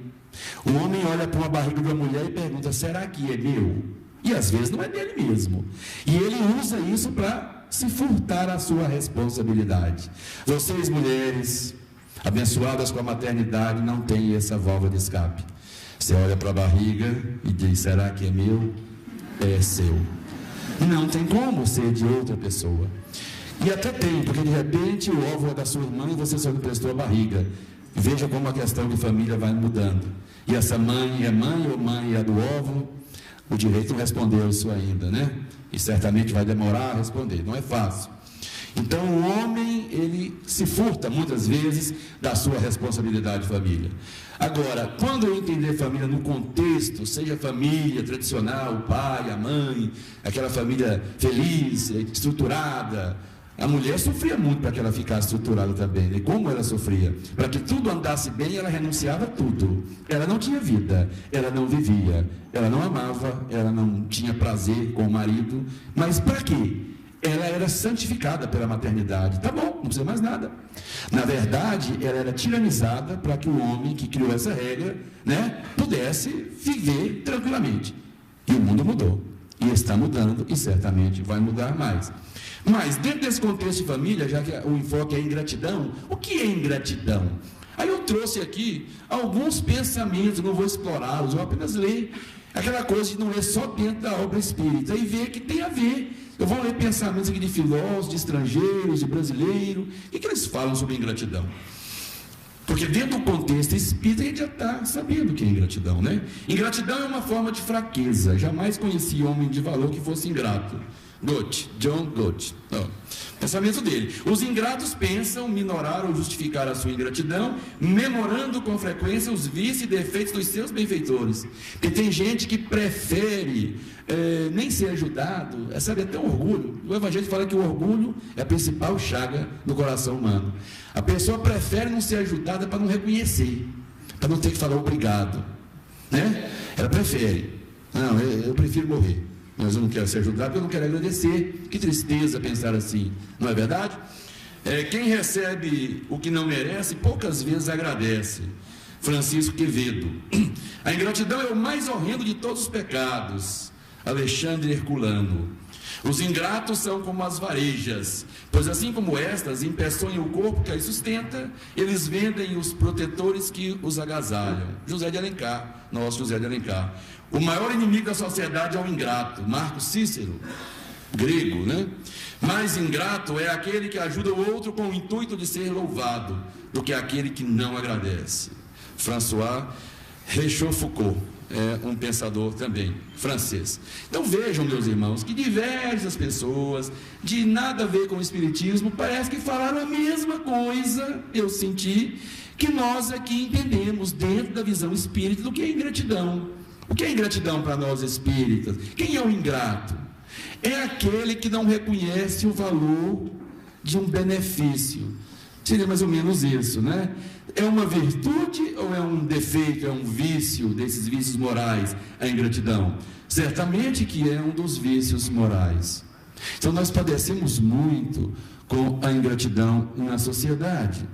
O homem olha para uma barriga de uma mulher e pergunta, será que é meu? E às vezes não é dele mesmo. E ele usa isso para se furtar a sua responsabilidade. Vocês, mulheres abençoadas com a maternidade, não têm essa válvula de escape. Você olha para a barriga e diz, será que é meu? É seu. Não tem como ser de outra pessoa. E até tem, porque de repente o óvulo é da sua irmã e você só lhe prestou a barriga. Veja como a questão de família vai mudando. E essa mãe é mãe ou mãe é do óvulo? O direito não respondeu isso ainda, né? E certamente vai demorar a responder, não é fácil. Então o homem, ele se furta muitas vezes da sua responsabilidade de família. Agora, quando eu entender família no contexto, seja família tradicional, o pai, a mãe, aquela família feliz, estruturada, A mulher sofria muito para que ela ficasse estruturada também. E como ela sofria? Para que tudo andasse bem, ela renunciava a tudo. Ela não tinha vida, ela não vivia, ela não amava, ela não tinha prazer com o marido. Mas para quê? Ela era santificada pela maternidade. Tá bom, não precisa mais nada. Na verdade, ela era tiranizada para que o homem que criou essa regra, né, pudesse viver tranquilamente. E o mundo mudou. E está mudando, e certamente vai mudar mais. Mas, dentro desse contexto de família, já que o enfoque é ingratidão, o que é ingratidão? Aí eu trouxe aqui alguns pensamentos, não vou explorá-los, vou apenas ler aquela coisa de não ler só dentro da obra espírita, e ver que tem a ver. Eu vou ler pensamentos aqui de filósofos, de estrangeiros, de brasileiros, o que eles falam sobre ingratidão? Porque dentro do contexto espírita a gente já está sabendo o que é ingratidão, né? Ingratidão é uma forma de fraqueza. Jamais conheci homem de valor que fosse ingrato. Goethe, John Goethe. Pensamento dele. Os ingratos pensam minorar ou justificar a sua ingratidão, memorando com frequência os vícios e defeitos dos seus benfeitores. Porque tem gente que prefere nem ser ajudado, sabe, até orgulho. O Evangelho fala que o orgulho é a principal chaga do coração humano. A pessoa prefere não ser ajudada para não reconhecer, para não ter que falar obrigado, né? Ela prefere. Não, eu prefiro morrer. Mas eu não quero ser ajudado porque eu não quero agradecer. Que tristeza pensar assim, não é verdade? Quem recebe o que não merece, poucas vezes agradece. Francisco Quevedo. A ingratidão é o mais horrendo de todos os pecados. Alexandre Herculano. Os ingratos são como as varejas, pois assim como estas empeçonham o corpo que as sustenta, eles vendem os protetores que os agasalham. José de Alencar, nosso José de Alencar. O maior inimigo da sociedade é o ingrato. Marco Cícero, grego, né? Mais ingrato é aquele que ajuda o outro com o intuito de ser louvado, do que aquele que não agradece. François Rochefoucauld. Um pensador também francês. Então vejam, meus irmãos, que diversas pessoas de nada a ver com o espiritismo parece que falaram a mesma coisa, eu senti, que nós aqui entendemos dentro da visão espírita do que é ingratidão. O que é ingratidão para nós espíritas? Quem é o ingrato? É aquele que não reconhece o valor de um benefício. Seria mais ou menos isso, né? É uma virtude ou é um defeito, é um vício desses vícios morais, a ingratidão? Certamente que é um dos vícios morais. Então nós padecemos muito com a ingratidão na sociedade.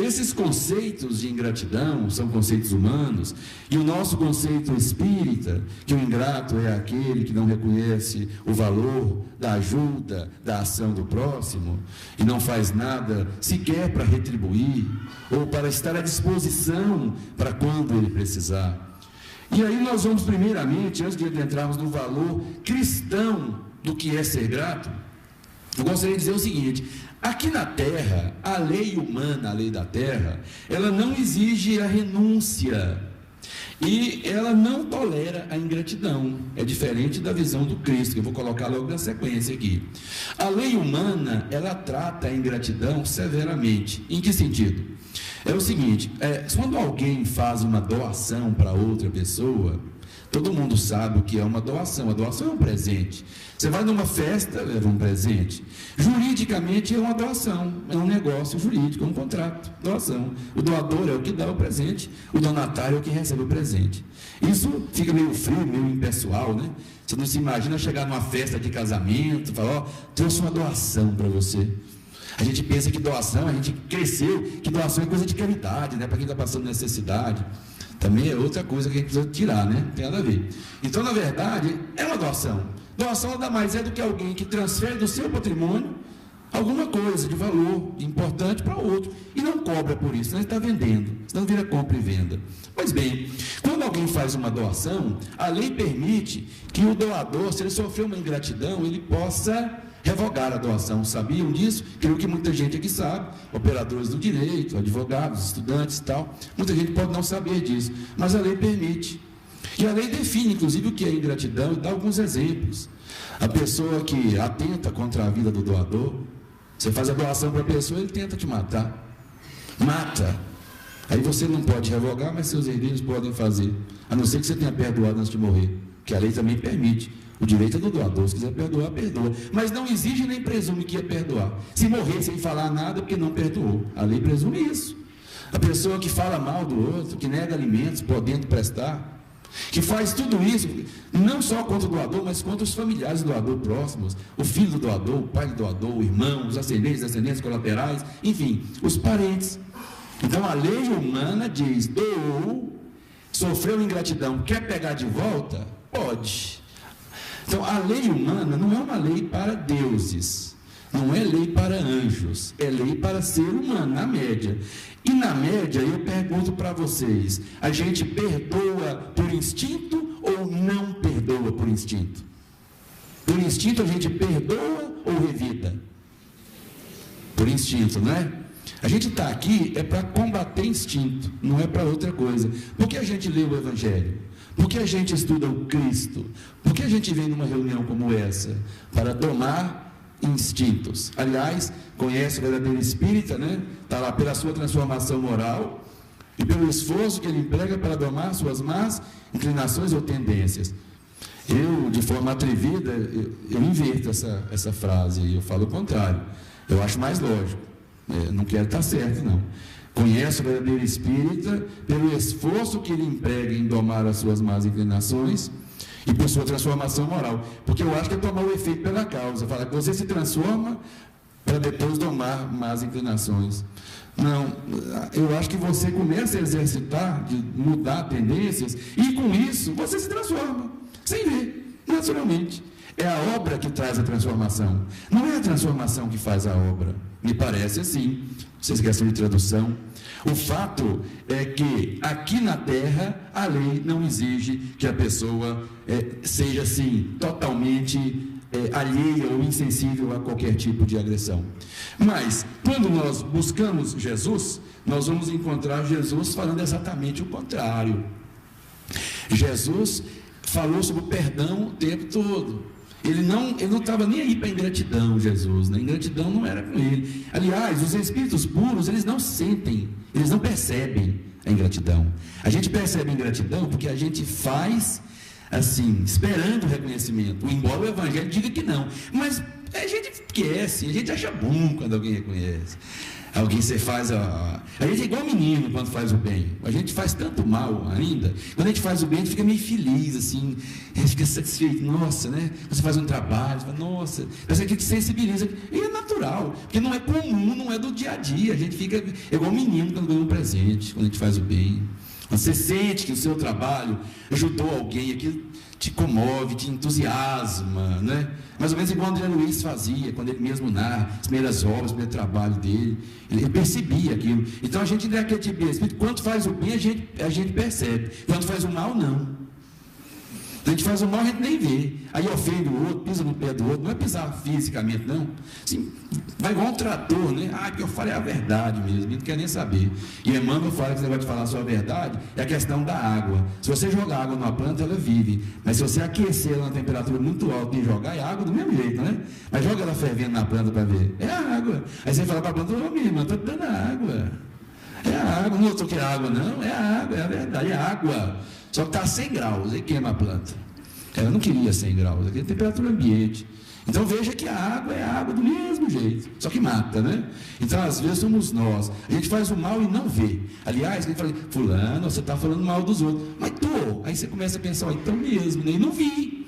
Esses conceitos de ingratidão são conceitos humanos, e o nosso conceito espírita, que o ingrato é aquele que não reconhece o valor da ajuda, da ação do próximo, e não faz nada sequer para retribuir, ou para estar à disposição para quando ele precisar. E aí nós vamos primeiramente, antes de entrarmos no valor cristão do que é ser grato, eu gostaria de dizer o seguinte: aqui na Terra, a lei humana, a lei da Terra, ela não exige a renúncia e ela não tolera a ingratidão. É diferente da visão do Cristo, que eu vou colocar logo na sequência aqui. A lei humana, ela trata a ingratidão severamente. Em que sentido? É o seguinte, quando alguém faz uma doação para outra pessoa, todo mundo sabe o que é uma doação. A doação é um presente. Você vai numa festa, leva um presente. Juridicamente é uma doação, é um negócio jurídico, é um contrato, doação. O doador é o que dá o presente, o donatário é o que recebe o presente. Isso fica meio frio, meio impessoal, né? Você não se imagina chegar numa festa de casamento, falar, trouxe uma doação para você. A gente pensa que doação, a gente cresceu, que doação é coisa de caridade, né? Para quem está passando necessidade. Também é outra coisa que a gente precisa tirar, né? Tem nada a ver. Então, na verdade, é uma doação. Doação nada mais é do que alguém que transfere do seu patrimônio alguma coisa de valor, de importante para o outro, e não cobra por isso, senão ele está vendendo, senão vira compra e venda. Pois bem, quando alguém faz uma doação, a lei permite que o doador, se ele sofreu uma ingratidão, ele possa revogar a doação. Sabiam disso? Creio que muita gente aqui sabe, operadores do direito, advogados, estudantes e tal, muita gente pode não saber disso, mas a lei permite. E a lei define, inclusive, o que é ingratidão e dá alguns exemplos. A pessoa que atenta contra a vida do doador, você faz a doação para a pessoa, ele tenta te matar. Mata. Aí você não pode revogar, mas seus herdeiros podem fazer, a não ser que você tenha perdoado antes de morrer, que a lei também permite. O direito é do doador, se quiser perdoar, perdoa. Mas não exige nem presume que ia perdoar. Se morrer sem falar nada, porque não perdoou. A lei presume isso. A pessoa que fala mal do outro, que nega alimentos, podendo prestar, que faz tudo isso, não só contra o doador, mas contra os familiares do doador próximos, o filho do doador, o pai do doador, o irmão, os ascendentes, descendentes colaterais, enfim, os parentes. Então a lei humana diz: doou, sofreu ingratidão, quer pegar de volta? Pode. Então a lei humana não é uma lei para deuses, não é lei para anjos, é lei para ser humano, na média. E na média, eu pergunto para vocês: a gente perdoa por instinto ou não perdoa por instinto? Por instinto a gente perdoa ou revida? Por instinto, não é? A gente está aqui é para combater instinto, não é para outra coisa. Por que a gente lê o Evangelho? Por que a gente estuda o Cristo? Por que a gente vem numa reunião como essa? Para domar instintos. Aliás, conhece o verdadeiro espírita, né? Está lá pela sua transformação moral e pelo esforço que ele emprega para domar suas más inclinações ou tendências. Eu, de forma atrevida, eu inverto essa frase e eu falo o contrário. Eu acho mais lógico. Não quero estar certo, não. Conhece o verdadeiro espírita pelo esforço que ele emprega em domar as suas más inclinações e por sua transformação moral. Porque eu acho que é tomar o efeito pela causa. Fala que você se transforma para depois domar más inclinações. Não, eu acho que você começa a exercitar, de mudar tendências, e com isso você se transforma, sem ver, naturalmente. É a obra que traz a transformação. Não é a transformação que faz a obra. Me parece assim. Vocês questão de tradução. O fato é que aqui na Terra a lei não exige que a pessoa seja assim, totalmente alheia ou insensível a qualquer tipo de agressão. Mas, quando nós buscamos Jesus, nós vamos encontrar Jesus falando exatamente o contrário. Jesus falou sobre o perdão o tempo todo. Ele não estava nem aí para a ingratidão, Jesus, né? Ingratidão não era com ele. Aliás, os espíritos puros, eles não sentem, eles não percebem a ingratidão. A gente percebe a ingratidão porque a gente faz assim, esperando o reconhecimento, embora o Evangelho diga que não. Mas a gente esquece, a gente acha bom quando alguém reconhece. Alguém você faz a gente é igual menino quando faz o bem. A gente faz tanto mal ainda. Quando a gente faz o bem, a gente fica meio feliz, assim. A gente fica satisfeito. Nossa, né? Você faz um trabalho, você fala, nossa. Parece que a gente sensibiliza. E é natural, porque não é comum, não é do dia a dia. A gente fica igual menino quando ganha um presente, quando a gente faz o bem. Você sente que o seu trabalho ajudou alguém, aquilo te comove, te entusiasma, né? Mais ou menos igual o André Luiz fazia, quando ele mesmo narra as primeiras obras, o primeiro trabalho dele, ele percebia aquilo. Então a gente não é aquele tipo de espírito, quando faz o bem a gente percebe, quando faz o mal não. A gente faz o mal, a gente nem vê. Aí ofende o outro, pisa no pé do outro. Não é pisar fisicamente, não. Assim, vai igual um trator, né? Que eu falei a verdade mesmo, não quer nem saber. E Emmanuel fala que você vai te falar só a verdade, é a questão da água. Se você jogar água numa planta, ela vive. Mas se você aquecer ela na temperatura muito alta e jogar, é água do mesmo jeito, né? Mas joga ela fervendo na planta para ver. É a água. Aí você fala para a planta, ô minha irmã, estou dando água. É a água, não estou querendo água, não. É a água, é a verdade, é a água. Só que está a 100 graus, aí queima a planta. Ela não queria 100 graus, aqui é temperatura ambiente. Então veja que a água é a água do mesmo jeito, só que mata, né? Então às vezes somos nós, a gente faz o mal e não vê. Aliás, a gente fala, fulano, você está falando mal dos outros, mas tô. Aí você começa a pensar, então mesmo, né? E não vi.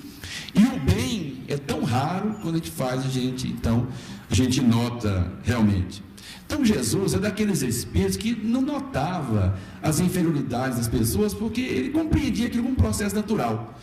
E o bem é tão raro quando a gente faz, então a gente nota realmente. Então Jesus é daqueles espíritos que não notava as inferioridades das pessoas, porque ele compreendia aquilo como um processo natural.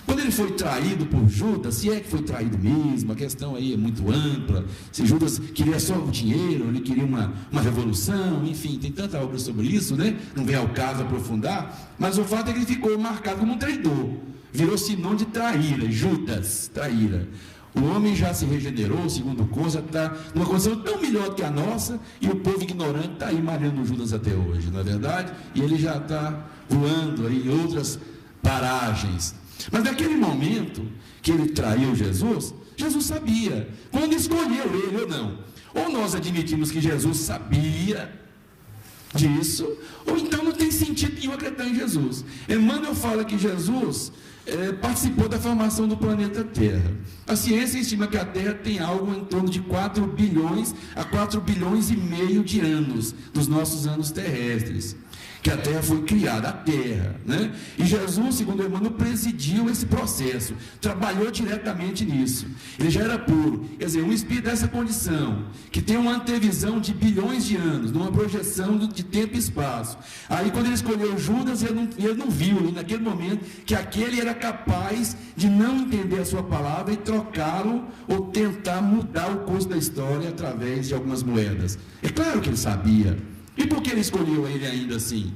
Quando ele foi traído por Judas, se é que foi traído mesmo, a questão aí é muito ampla, se Judas queria só o dinheiro, ele queria uma revolução, enfim, tem tanta obra sobre isso, né? Não vem ao caso aprofundar, mas o fato é que ele ficou marcado como um traidor, virou sinônimo de traíra, Judas, traíra. O homem já se regenerou, segundo o Conza, está numa condição tão melhor do que a nossa, e o povo ignorante está aí malhando Judas até hoje, não é verdade? E ele já está voando aí em outras paragens. Mas naquele momento que ele traiu Jesus, Jesus sabia, quando escolheu ele ou não. Ou nós admitimos que Jesus sabia disso, ou então não tem sentido nenhum acreditar em Jesus. Emmanuel fala que Jesus participou da formação do planeta Terra. A ciência estima que a Terra tem algo em torno de 4 bilhões a 4 bilhões e meio de anos, dos nossos anos terrestres, que a Terra foi criada, a Terra, né? E Jesus, segundo Emmanuel, presidiu esse processo, trabalhou diretamente nisso. Ele já era puro, quer dizer, um espírito dessa condição, que tem uma antevisão de bilhões de anos, numa projeção de tempo e espaço. Aí, quando ele escolheu Judas, ele não viu, naquele momento, que aquele era capaz de não entender a sua palavra e trocá-lo, ou tentar mudar o curso da história através de algumas moedas. É claro que ele sabia. E por que ele escolheu ele ainda assim?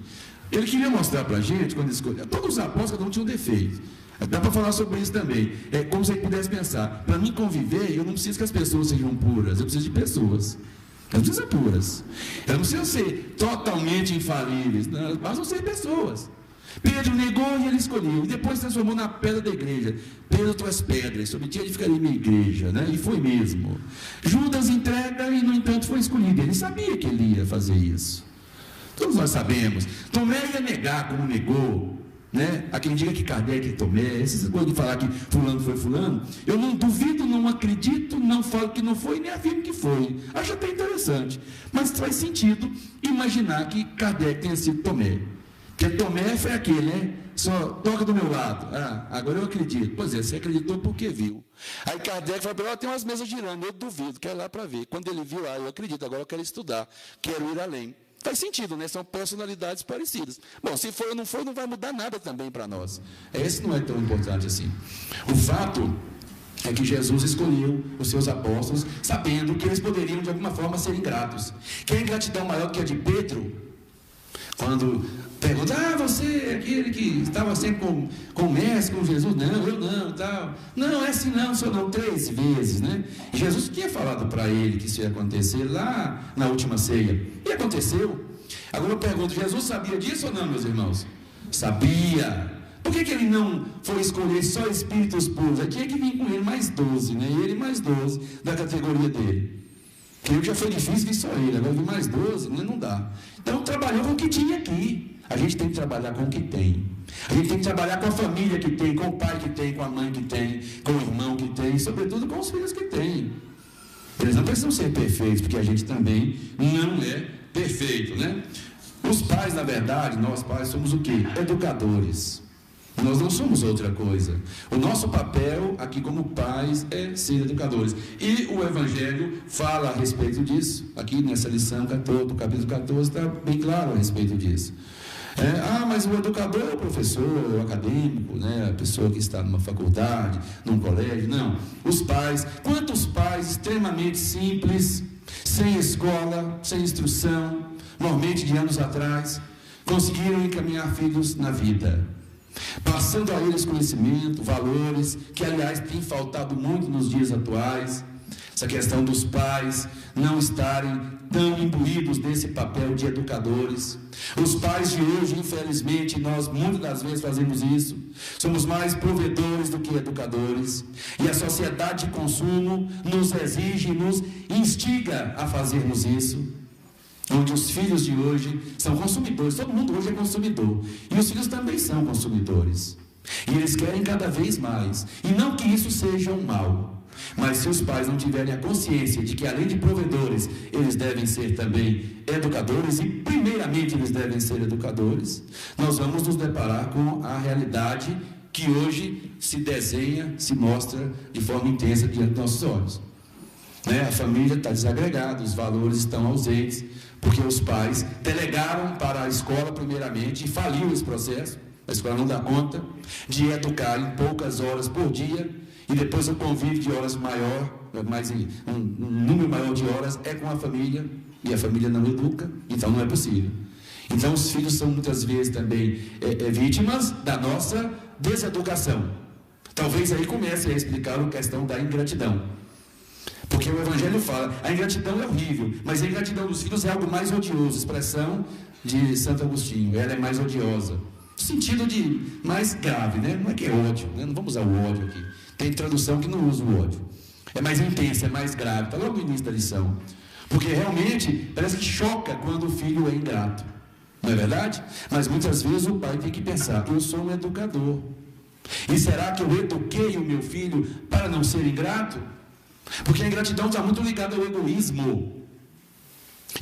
Ele queria mostrar para a gente, quando ele escolheu, todos os apóstolos, cada um tinha um defeito. Dá para falar sobre isso também. É como se ele pudesse pensar, para mim conviver, eu não preciso que as pessoas sejam puras, eu preciso de pessoas. Elas precisam ser puras. Elas não precisam ser totalmente infalíveis, não, elas precisam ser pessoas. Pedro negou e ele escolheu, e depois transformou na pedra da igreja. Pedro, tu és pedra, sobre ti edificaria minha igreja, né? E foi mesmo. Judas entrega e, no entanto, foi escolhido. Ele sabia que ele ia fazer isso. Todos nós sabemos. Tomé ia negar como negou, né? Há quem diga que Kardec é Tomé, essas coisas de falar que fulano foi fulano, eu não duvido, não acredito, não falo que não foi, nem afirmo que foi. Acho até interessante, mas faz sentido imaginar que Kardec tenha sido Tomé. Porque Tomé foi aquele, né? Só toca do meu lado. Ah, agora eu acredito. Pois é, você acreditou porque viu. Aí Kardec falou para ele, tem umas mesas girando, eu duvido, quero ir lá para ver. Quando ele viu, eu acredito, agora eu quero estudar, quero ir além. Faz sentido, né? São personalidades parecidas. Bom, se for ou não for, não vai mudar nada também para nós. Esse não é tão importante assim. O fato é que Jesus escolheu os seus apóstolos, sabendo que eles poderiam, de alguma forma, ser ingratos. Que a ingratidão maior que a de Pedro, quando pergunta, você é aquele que estava sempre com o mestre, com Jesus? Não, eu não, tal. Não, é assim não, senhor não, 3 vezes, né? E Jesus tinha falado para ele que isso ia acontecer lá na última ceia. E aconteceu. Agora eu pergunto, Jesus sabia disso ou não, meus irmãos? Sabia. Por que ele não foi escolher só espíritos puros? Aí tinha que vir com ele mais 12, né? E ele mais 12 da categoria dele. Porque já foi difícil vir só ele, agora vir mais 12, não dá. Então trabalhou com o que tinha aqui. A gente tem que trabalhar com o que tem. A gente tem que trabalhar com a família que tem, com o pai que tem, com a mãe que tem, com o irmão que tem, e sobretudo com os filhos que tem. Eles não precisam ser perfeitos, porque a gente também não é perfeito, né? Os pais, na verdade, nós pais somos o quê? Educadores. Nós não somos outra coisa. O nosso papel aqui como pais é ser educadores. E o Evangelho fala a respeito disso. Aqui nessa lição 14, do capítulo 14, está bem claro a respeito disso. Mas o educador é o professor, o acadêmico, né? A pessoa que está numa faculdade, num colégio. Não. Os pais. Quantos pais extremamente simples, sem escola, sem instrução, normalmente de anos atrás, conseguiram encaminhar filhos na vida, passando a eles conhecimento, valores, que aliás tem faltado muito nos dias atuais. Essa questão dos pais não estarem tão imbuídos desse papel de educadores. Os pais de hoje, infelizmente, nós muitas das vezes fazemos isso. Somos mais provedores do que educadores. E a sociedade de consumo nos exige, nos instiga a fazermos isso. Onde os filhos de hoje são consumidores, todo mundo hoje é consumidor, e os filhos também são consumidores, e eles querem cada vez mais, e não que isso seja um mal, mas se os pais não tiverem a consciência de que além de provedores, eles devem ser também educadores, e primeiramente eles devem ser educadores, nós vamos nos deparar com a realidade que hoje se desenha, se mostra de forma intensa diante dos nossos olhos. A família está desagregada, os valores estão ausentes, porque os pais delegaram para a escola primeiramente, e faliu esse processo, a escola não dá conta de educar em poucas horas por dia, e depois o convívio de horas maior, um número maior de horas é com a família, e a família não educa, então não é possível. Então os filhos são muitas vezes também vítimas da nossa deseducação. Talvez aí comece a explicar a questão da ingratidão. Porque o Evangelho fala, a ingratidão é horrível, mas a ingratidão dos filhos é algo mais odioso, expressão de Santo Agostinho, ela é mais odiosa, no sentido de mais grave, né? Não é que é ódio, né? Não vamos usar o ódio aqui, tem tradução que não usa o ódio, é mais intensa, é mais grave, está logo no início da lição, Porque realmente parece que choca quando o filho é ingrato. Não é verdade? Mas muitas vezes o pai tem que pensar: eu sou um educador. E será que eu eduquei o meu filho para não ser ingrato? Porque a ingratidão está muito ligada ao egoísmo.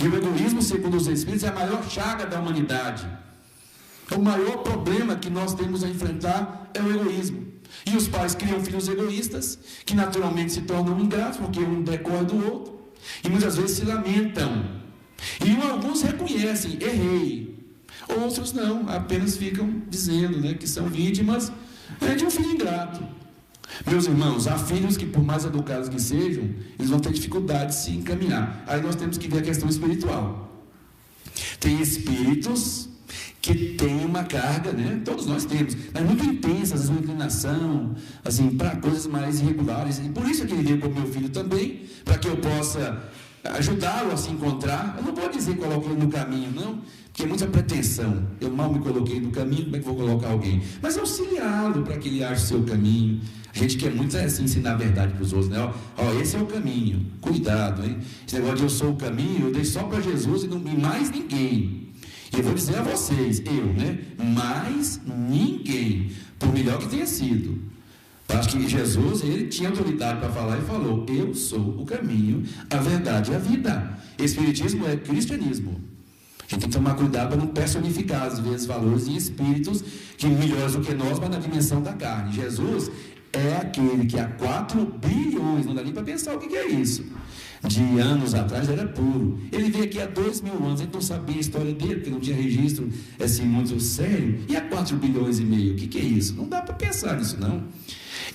E o egoísmo, segundo os Espíritos, é a maior chaga da humanidade. O maior problema que nós temos a enfrentar é o egoísmo. E os pais criam filhos egoístas, que naturalmente se tornam ingratos, porque um decorre do outro. E muitas vezes se lamentam. E alguns reconhecem: errei. Outros não, apenas ficam dizendo, né, que são vítimas de um filho ingrato. Meus irmãos, há filhos que, por mais educados que sejam, eles vão ter dificuldade de se encaminhar. Aí nós temos que ver a questão espiritual. Tem espíritos que têm uma carga, né? Todos nós temos, mas muito intensa, às vezes uma inclinação, assim, para coisas mais irregulares. E por isso que ele veio com o meu filho também, para que eu possa ajudá-lo a se encontrar. Eu não vou dizer coloque ele no caminho, não, porque é muita pretensão. Eu mal me coloquei no caminho, como é que vou colocar alguém? Mas auxiliá-lo para que ele ache o seu caminho. A gente quer muito assim ensinar a verdade para os outros, né? Ó, esse é o caminho, cuidado, hein? Esse negócio de eu sou o caminho, eu dei só para Jesus e não mais ninguém. E eu vou dizer a vocês, mais ninguém, por melhor que tenha sido. Acho que Jesus, ele tinha autoridade para falar e falou: eu sou o caminho, a verdade e a vida. Espiritismo é cristianismo. A gente tem que tomar cuidado para não personificar, às vezes, valores em espíritos que melhores do que nós, mas na dimensão da carne. Jesus é aquele que há 4 bilhões, não dá nem para pensar o que é isso, de anos atrás era puro. Ele veio aqui há 2.000 anos, a gente não sabia a história dele, porque não tinha registro assim muito sério. E há 4 bilhões e meio, o que é isso? Não dá para pensar nisso, não.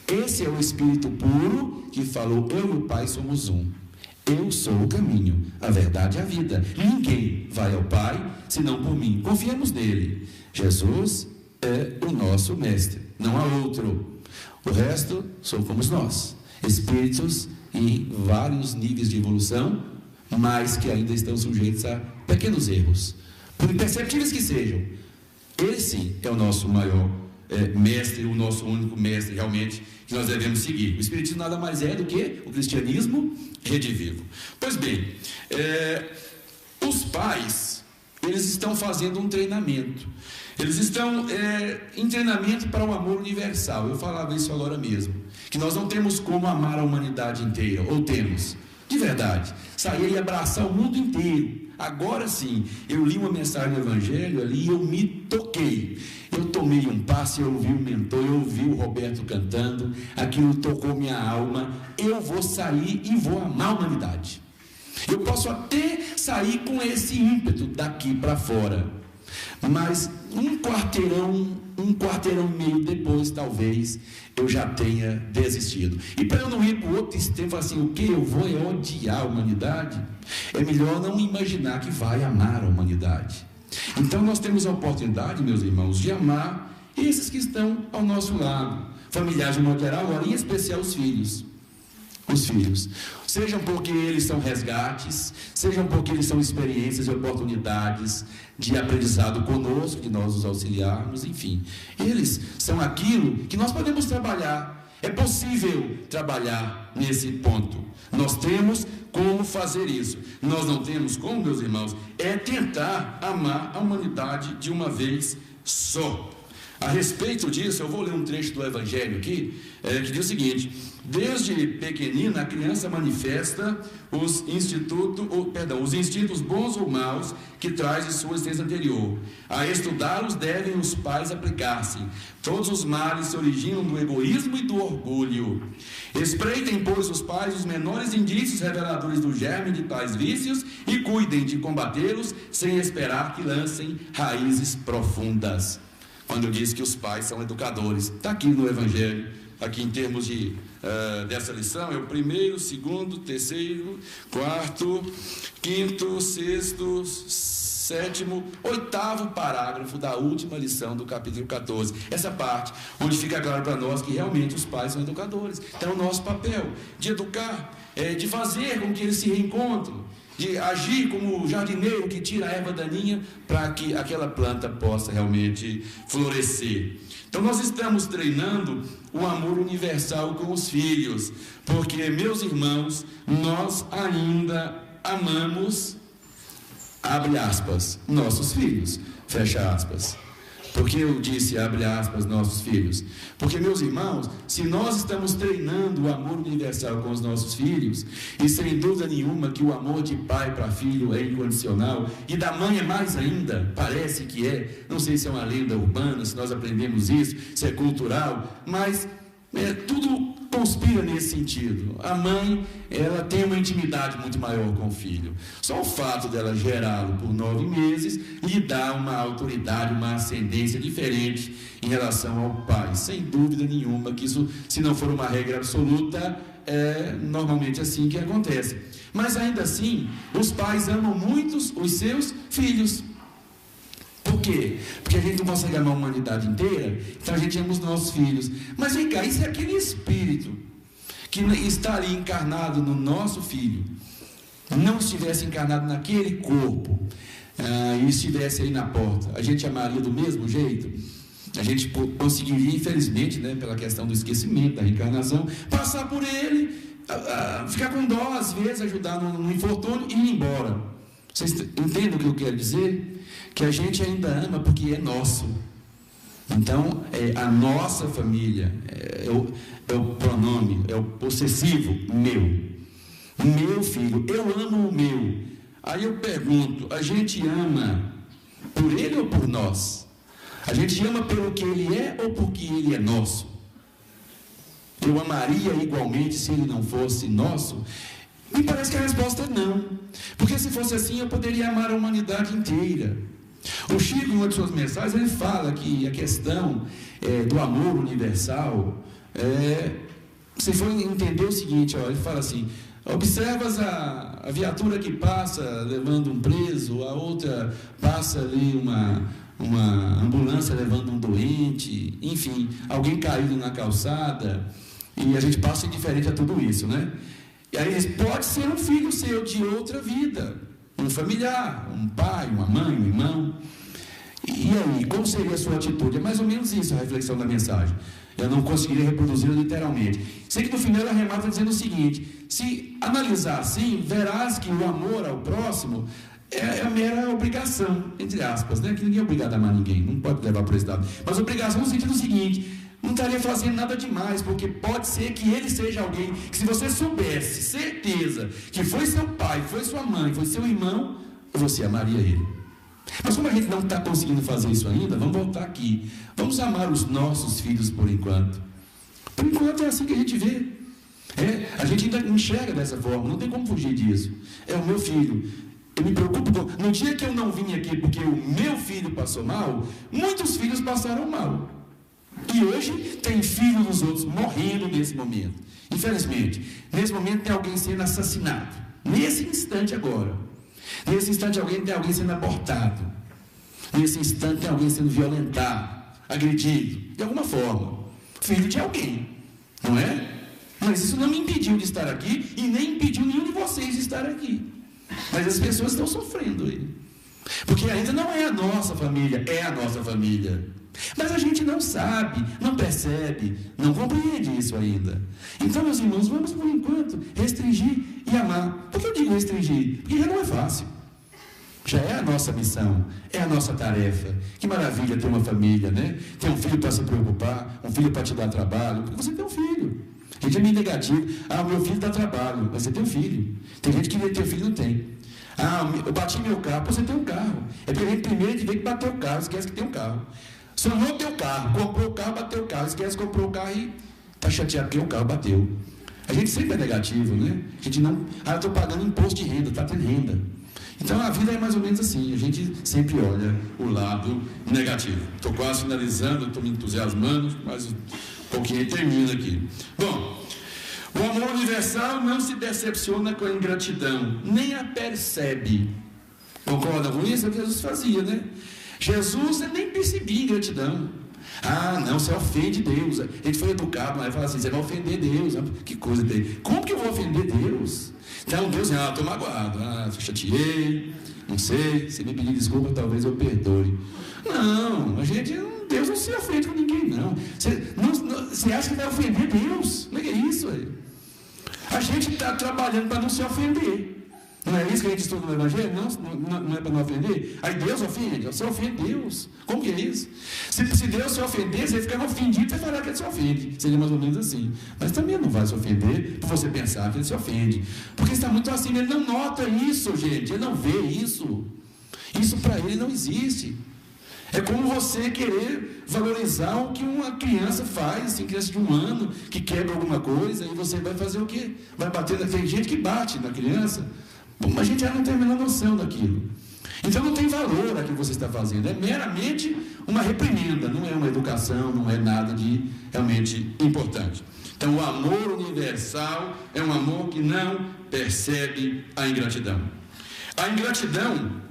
Esse é o Espírito puro que falou: eu e o Pai somos um. Eu sou o caminho, a verdade e a vida. Ninguém vai ao Pai senão por mim. Confiamos nele. Jesus é o nosso mestre, não há outro. O resto somos nós, espíritos em vários níveis de evolução, mas que ainda estão sujeitos a pequenos erros, por imperceptíveis que sejam. Ele sim é o nosso maior mestre, o nosso único mestre realmente que nós devemos seguir. O Espiritismo nada mais é do que o cristianismo redivivo. Pois bem, os pais, eles estão fazendo um treinamento. Eles estão em treinamento para o amor universal. Eu falava isso agora mesmo, que nós não temos como amar a humanidade inteira, ou temos, de verdade, sair e abraçar o mundo inteiro. Agora sim, eu li uma mensagem do Evangelho ali e eu me toquei. Eu tomei um passe, eu ouvi o mentor, eu ouvi o Roberto cantando, aquilo tocou minha alma. Eu vou sair e vou amar a humanidade. Eu posso até sair com esse ímpeto daqui para fora, mas um quarteirão e meio depois, talvez, eu já tenha desistido. E para eu não ir para o outro extremo, falar assim: o que eu vou é odiar a humanidade, é melhor não imaginar que vai amar a humanidade. Então nós temos a oportunidade, meus irmãos, de amar esses que estão ao nosso lado, familiares de modo geral, agora em especial os filhos. Os filhos, sejam porque eles são resgates, sejam porque eles são experiências e oportunidades de aprendizado conosco, de nós os auxiliarmos, enfim, eles são aquilo que nós podemos trabalhar. É possível trabalhar nesse ponto. Nós temos como fazer isso. Nós não temos como, meus irmãos, é tentar amar a humanidade de uma vez só. A respeito disso, eu vou ler um trecho do Evangelho aqui, que diz o seguinte: desde pequenina a criança manifesta os instintos bons ou maus que traz de sua existência anterior. A estudá-los devem os pais aplicar-se. Todos os males se originam do egoísmo e do orgulho. Espreitem, pois, os pais os menores indícios reveladores do germe de tais vícios e cuidem de combatê-los sem esperar que lancem raízes profundas. Quando diz que os pais são educadores, está aqui no Evangelho, aqui em termos dessa lição, é o 1º, 2º, 3º, 4º, 5º, 6º, 7º, 8º parágrafo da última lição do capítulo 14. Essa parte, onde fica claro para nós que realmente os pais são educadores. Então, é o nosso papel de educar, de fazer com que eles se reencontrem, de agir como o jardineiro que tira a erva daninha para que aquela planta possa realmente florescer. Então nós estamos treinando o amor universal com os filhos, porque, meus irmãos, nós ainda amamos, abre aspas, nossos filhos, fecha aspas. Por que eu disse, abre aspas, nossos filhos? Porque, meus irmãos, se nós estamos treinando o amor universal com os nossos filhos, e sem dúvida nenhuma que o amor de pai para filho é incondicional, e da mãe é mais ainda, parece que é, não sei se é uma lenda urbana, se nós aprendemos isso, se é cultural, mas tudo conspira nesse sentido. A mãe, ela tem uma intimidade muito maior com o filho. Só o fato dela gerá-lo por 9 meses lhe dá uma autoridade, uma ascendência diferente em relação ao pai. Sem dúvida nenhuma que isso, se não for uma regra absoluta, é normalmente assim que acontece. Mas ainda assim, os pais amam muito os seus filhos. Por quê? Porque a gente não consegue amar a humanidade inteira, então a gente ama os nossos filhos. Mas vem cá, isso é aquele espírito que está ali encarnado no nosso filho, não estivesse encarnado naquele corpo, e estivesse aí na porta, a gente amaria do mesmo jeito? A gente conseguiria, infelizmente, né, pela questão do esquecimento, da reencarnação, passar por ele, ficar com dó, às vezes, ajudar no infortúnio e ir embora. Vocês entendem o que eu quero dizer? Que a gente ainda ama porque é nosso. Então, é a nossa família, é o pronome, é o possessivo, meu filho, eu amo o meu. Aí eu pergunto, a gente ama por ele ou por nós? A gente ama pelo que ele é ou porque ele é nosso? Eu amaria igualmente se ele não fosse nosso? Me parece que a resposta é não. Porque se fosse assim, eu poderia amar a humanidade inteira. O Chico, em uma de suas mensagens, ele fala que a questão do amor universal, se for entender o seguinte, ele fala assim, observas a viatura que passa levando um preso, a outra passa ali uma ambulância levando um doente, enfim, alguém caído na calçada, e a gente passa indiferente a tudo isso, né? E aí pode ser um filho seu de outra vida, um familiar, um pai, uma mãe, um irmão. E aí, como seria a sua atitude? É mais ou menos isso a reflexão da mensagem. Eu não conseguiria reproduzir literalmente. Sei que no final ela remata dizendo o seguinte: se analisar assim, verás que o amor ao próximo é a mera obrigação, entre aspas, né? Que ninguém é obrigado a amar ninguém, não pode levar por esse lado. Mas obrigação no sentido seguinte: não estaria fazendo nada demais, porque pode ser que ele seja alguém que, se você soubesse, certeza, que foi seu pai, foi sua mãe, foi seu irmão, você amaria ele. Mas como a gente não está conseguindo fazer isso ainda, vamos voltar aqui. Vamos amar os nossos filhos por enquanto. Por enquanto é assim que a gente vê. A gente ainda enxerga dessa forma, não tem como fugir disso. É o meu filho. Eu me preocupo com... No dia que eu não vim aqui porque o meu filho passou mal, muitos filhos passaram mal. E hoje tem filhos dos outros morrendo nesse momento. Infelizmente, nesse momento tem alguém sendo assassinado. Nesse instante agora. Nesse instante tem alguém sendo abortado. Nesse instante tem alguém sendo violentado, agredido, de alguma forma. Filho de alguém, não é? Mas isso não me impediu de estar aqui e nem impediu nenhum de vocês de estar aqui. Mas as pessoas estão sofrendo aí. Porque ainda não é a nossa família, é a nossa família. Mas a gente não sabe, não percebe, não compreende isso ainda. Então, meus irmãos, vamos por enquanto restringir e amar. Por que eu digo restringir? Porque já não é fácil. Já é a nossa missão, é a nossa tarefa. Que maravilha ter uma família, né? Ter um filho para se preocupar, um filho para te dar trabalho, porque você tem um filho. A gente é meio negativo. Meu filho dá trabalho, mas você tem um filho. Tem gente que ter filho e não tem. Eu bati meu carro, você tem um carro. É porque a gente primeiro vê que bateu o carro, esquece que tem um carro. Sonhou teu carro, comprou o carro, bateu o carro, esquece que comprou o carro e está chateado porque o carro bateu. A gente sempre é negativo, né? A gente não... eu estou pagando imposto de renda, está tendo renda. Então a vida é mais ou menos assim, a gente sempre olha o lado negativo. Estou quase finalizando, estou me entusiasmando, mas um pouquinho termina aqui. Bom, o amor universal não se decepciona com a ingratidão, nem a percebe. Concorda com isso? É o que Jesus fazia, né? Jesus nem percebia ingratidão. Não, você ofende Deus. A gente foi educado, mas fala assim, você vai ofender Deus. Que coisa dele. Como que eu vou ofender Deus? Então Deus, estou magoado, chateei, não sei, se me pedir desculpa, talvez eu perdoe. Não, Deus não se ofende com ninguém, não. Você acha que vai ofender Deus? Não é isso aí. A gente está trabalhando para não se ofender. Não é isso que a gente estuda no Evangelho? Não é para não ofender? Aí Deus ofende? Você ofende Deus. Como que é isso? Se Deus se ofender, você ficar ofendido, você falar que ele se ofende. Seria mais ou menos assim. Mas também não vai se ofender por você pensar que ele se ofende. Porque está muito acima. Ele não nota isso, gente. Ele não vê isso. Isso para ele não existe. É como você querer valorizar o que uma criança faz, assim, criança de 1 ano, que quebra alguma coisa, e você vai fazer o quê? Vai bater, tem gente que bate na criança, mas a gente já não tem a menor noção daquilo. Então não tem valor aquilo que você está fazendo, é meramente uma reprimenda, não é uma educação, não é nada de realmente importante. Então o amor universal é um amor que não percebe a ingratidão. A ingratidão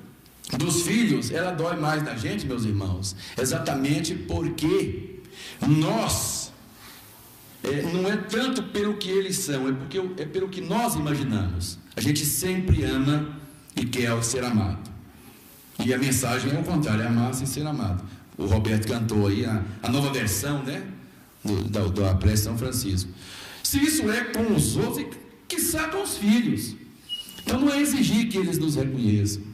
dos filhos, ela dói mais na gente, meus irmãos, exatamente porque nós, não é tanto pelo que eles são, é pelo que nós imaginamos. A gente sempre ama e quer ser amado, e a mensagem é o contrário, é amar sem ser amado. O Roberto cantou aí a nova versão, né, da prece São Francisco. Se isso é com os outros, quiçá com os filhos. Então não é exigir que eles nos reconheçam.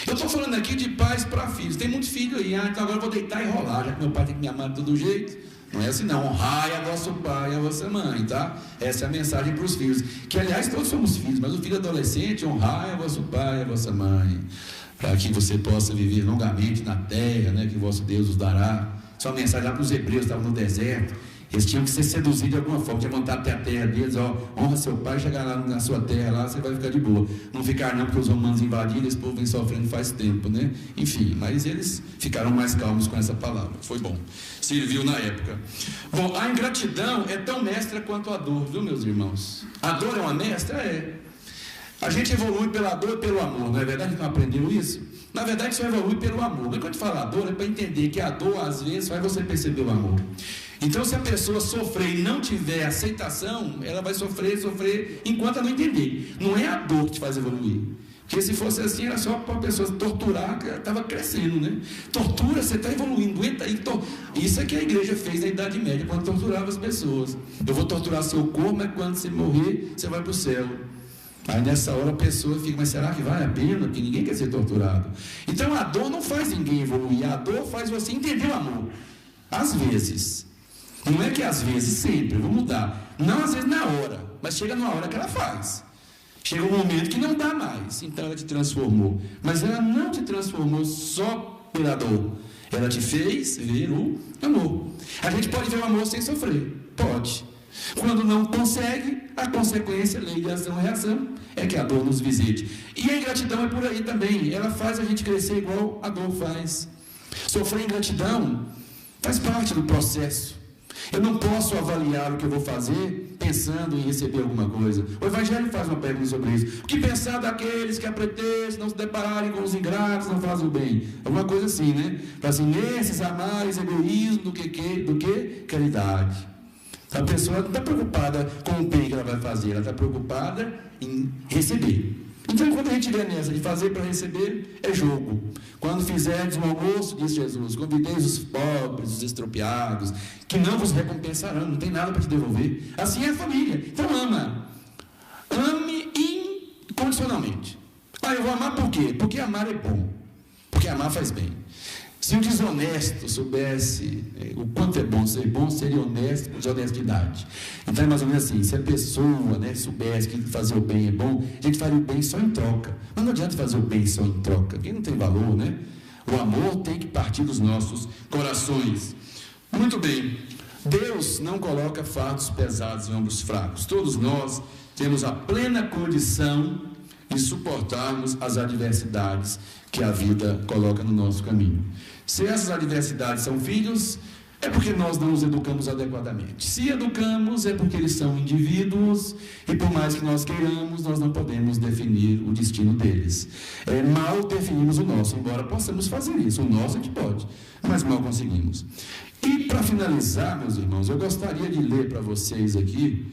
Eu estou falando aqui de pais para filhos. Tem muito filho aí, então agora eu vou deitar e rolar, já que meu pai tem que me amar de todo jeito. Não é assim não, honrai a vosso pai e a vossa mãe, tá? Essa é a mensagem para os filhos, que aliás todos somos filhos, mas o filho adolescente, honrai a vosso pai e a vossa mãe, para que você possa viver longamente na terra, né, que o vosso Deus os dará. Isso é uma mensagem lá para os hebreus, estavam no deserto. Eles tinham que ser seduzidos de alguma forma, tinha vontade até a terra deles, honra seu pai, chegar lá na sua terra, lá você vai ficar de boa. Não ficar não, porque os romanos invadiram, esse povo vem sofrendo faz tempo, né? Enfim, mas eles ficaram mais calmos com essa palavra, foi bom, serviu na época. Bom, a ingratidão é tão mestra quanto a dor, viu, meus irmãos? A dor é uma mestra? É. A gente evolui pela dor e pelo amor, não é verdade que não aprendeu isso? Na verdade, só evolui pelo amor. Mas quando a gente fala dor, é para entender que a dor, às vezes, faz você perceber o amor. Então, se a pessoa sofrer e não tiver aceitação, ela vai sofrer enquanto ela não entender. Não é a dor que te faz evoluir. Porque se fosse assim, era só para a pessoa torturar, que ela estava crescendo, né? Tortura, você está evoluindo, aguenta aí. Isso é que a igreja fez na Idade Média, quando torturava as pessoas. Eu vou torturar seu corpo, mas quando você morrer, você vai para o céu. Aí nessa hora a pessoa fica, mas será que vale a pena? Porque ninguém quer ser torturado. Então a dor não faz ninguém evoluir, a dor faz você entender o amor. Às vezes. Não é que às vezes, sempre, eu vou mudar. Não às vezes na hora, mas chega numa hora que ela faz. Chega um momento que não dá mais, então ela te transformou. Mas ela não te transformou só pela dor. Ela te fez ver o amor. A gente pode ver o amor sem sofrer, pode. Quando não consegue, a consequência, lei de ação e reação, é que a dor nos visite. E a ingratidão é por aí também, ela faz a gente crescer igual a dor faz. Sofrer ingratidão faz parte do processo. Eu não posso avaliar o que eu vou fazer pensando em receber alguma coisa. O Evangelho faz uma pergunta sobre isso. O que pensar daqueles que a pretexto não se depararem com os ingratos, não fazem o bem? Alguma coisa assim, né? Fala assim, nesses há mais egoísmo do que caridade. A pessoa não está preocupada com o bem que ela vai fazer, ela está preocupada em receber. Então, quando a gente vê nessa de fazer para receber, é jogo. Quando fizerdes um almoço, diz Jesus, convideis os pobres, os estropiados, que não vos recompensarão, não tem nada para te devolver. Assim é a família. Então, ama. Ame incondicionalmente. Eu vou amar por quê? Porque amar é bom. Porque amar faz bem. Se o desonesto soubesse o quanto é bom, seria honesto com desonestidade. Então é mais ou menos assim, se a pessoa, né, soubesse que fazer o bem é bom, a gente faria o bem só em troca. Mas não adianta fazer o bem só em troca, porque não tem valor, né? O amor tem que partir dos nossos corações. Muito bem, Deus não coloca fardos pesados em ombros fracos. Todos nós temos a plena condição de suportarmos as adversidades que a vida coloca no nosso caminho. Se essas adversidades são filhos, é porque nós não os educamos adequadamente. Se educamos, é porque eles são indivíduos, e por mais que nós queiramos, nós não podemos definir o destino deles. Mal definimos o nosso, embora possamos fazer isso. O nosso a gente pode, mas mal conseguimos. E para finalizar, meus irmãos, eu gostaria de ler para vocês aqui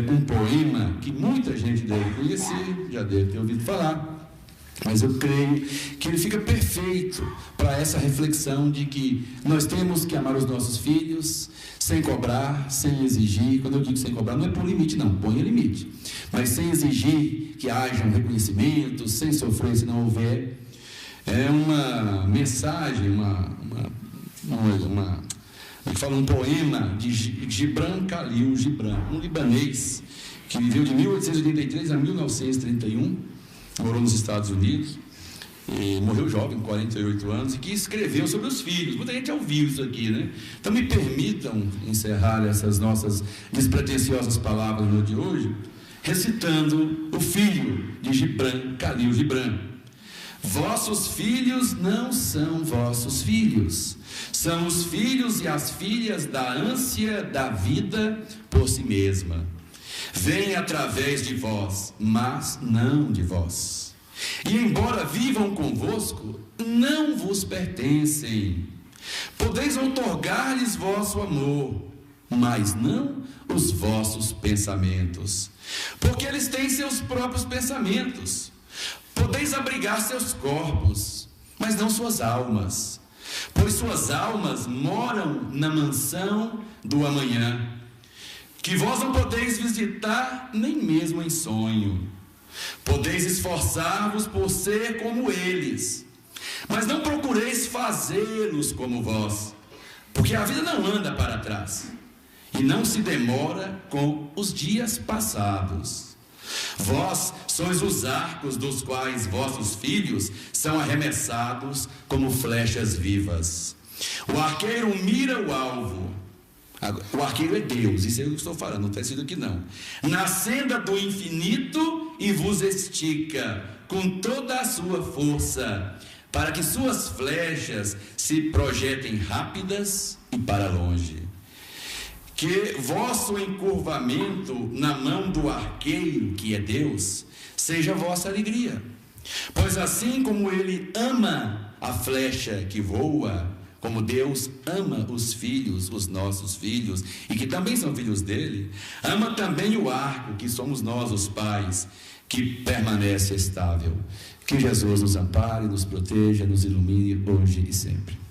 um poema que muita gente deve conhecer, já deve ter ouvido falar, Mas eu creio que ele fica perfeito para essa reflexão de que nós temos que amar os nossos filhos sem cobrar, sem exigir. Quando eu digo sem cobrar, não é por limite não, põe limite, mas sem exigir que haja um reconhecimento, sem sofrer se não houver. É uma mensagem, um poema de Gibran Khalil Gibran, um libanês que viveu de 1883 a 1931, morou nos Estados Unidos e morreu jovem, 48 anos, e que escreveu sobre os filhos. Muita gente já ouviu isso aqui, né? Então me permitam encerrar essas nossas despretensiosas palavras no dia de hoje, recitando o filho de Gibran Khalil Gibran. Vossos filhos não são vossos filhos, são os filhos e as filhas da ânsia da vida por si mesma. Vêm através de vós, mas não de vós. E embora vivam convosco, não vos pertencem. Podeis outorgar-lhes vosso amor, mas não os vossos pensamentos, porque eles têm seus próprios pensamentos. Podeis abrigar seus corpos, mas não suas almas, pois suas almas moram na mansão do amanhã, que vós não podeis visitar nem mesmo em sonho. Podeis esforçar-vos por ser como eles, mas não procureis fazê-los como vós, porque a vida não anda para trás e não se demora com os dias passados. Vós sois os arcos dos quais vossos filhos são arremessados como flechas vivas. O arqueiro mira o alvo. O arqueiro é Deus, isso é o que estou falando, não tem sido aqui não. Na senda do infinito e vos estica com toda a sua força, para que suas flechas se projetem rápidas e para longe. Que vosso encurvamento na mão do arqueiro, que é Deus, seja vossa alegria. Pois assim como ele ama a flecha que voa, como Deus ama os filhos, os nossos filhos, e que também são filhos dele, ama também o arco, que somos nós, os pais, que permanece estável. Que Jesus nos ampare, nos proteja, nos ilumine hoje e sempre.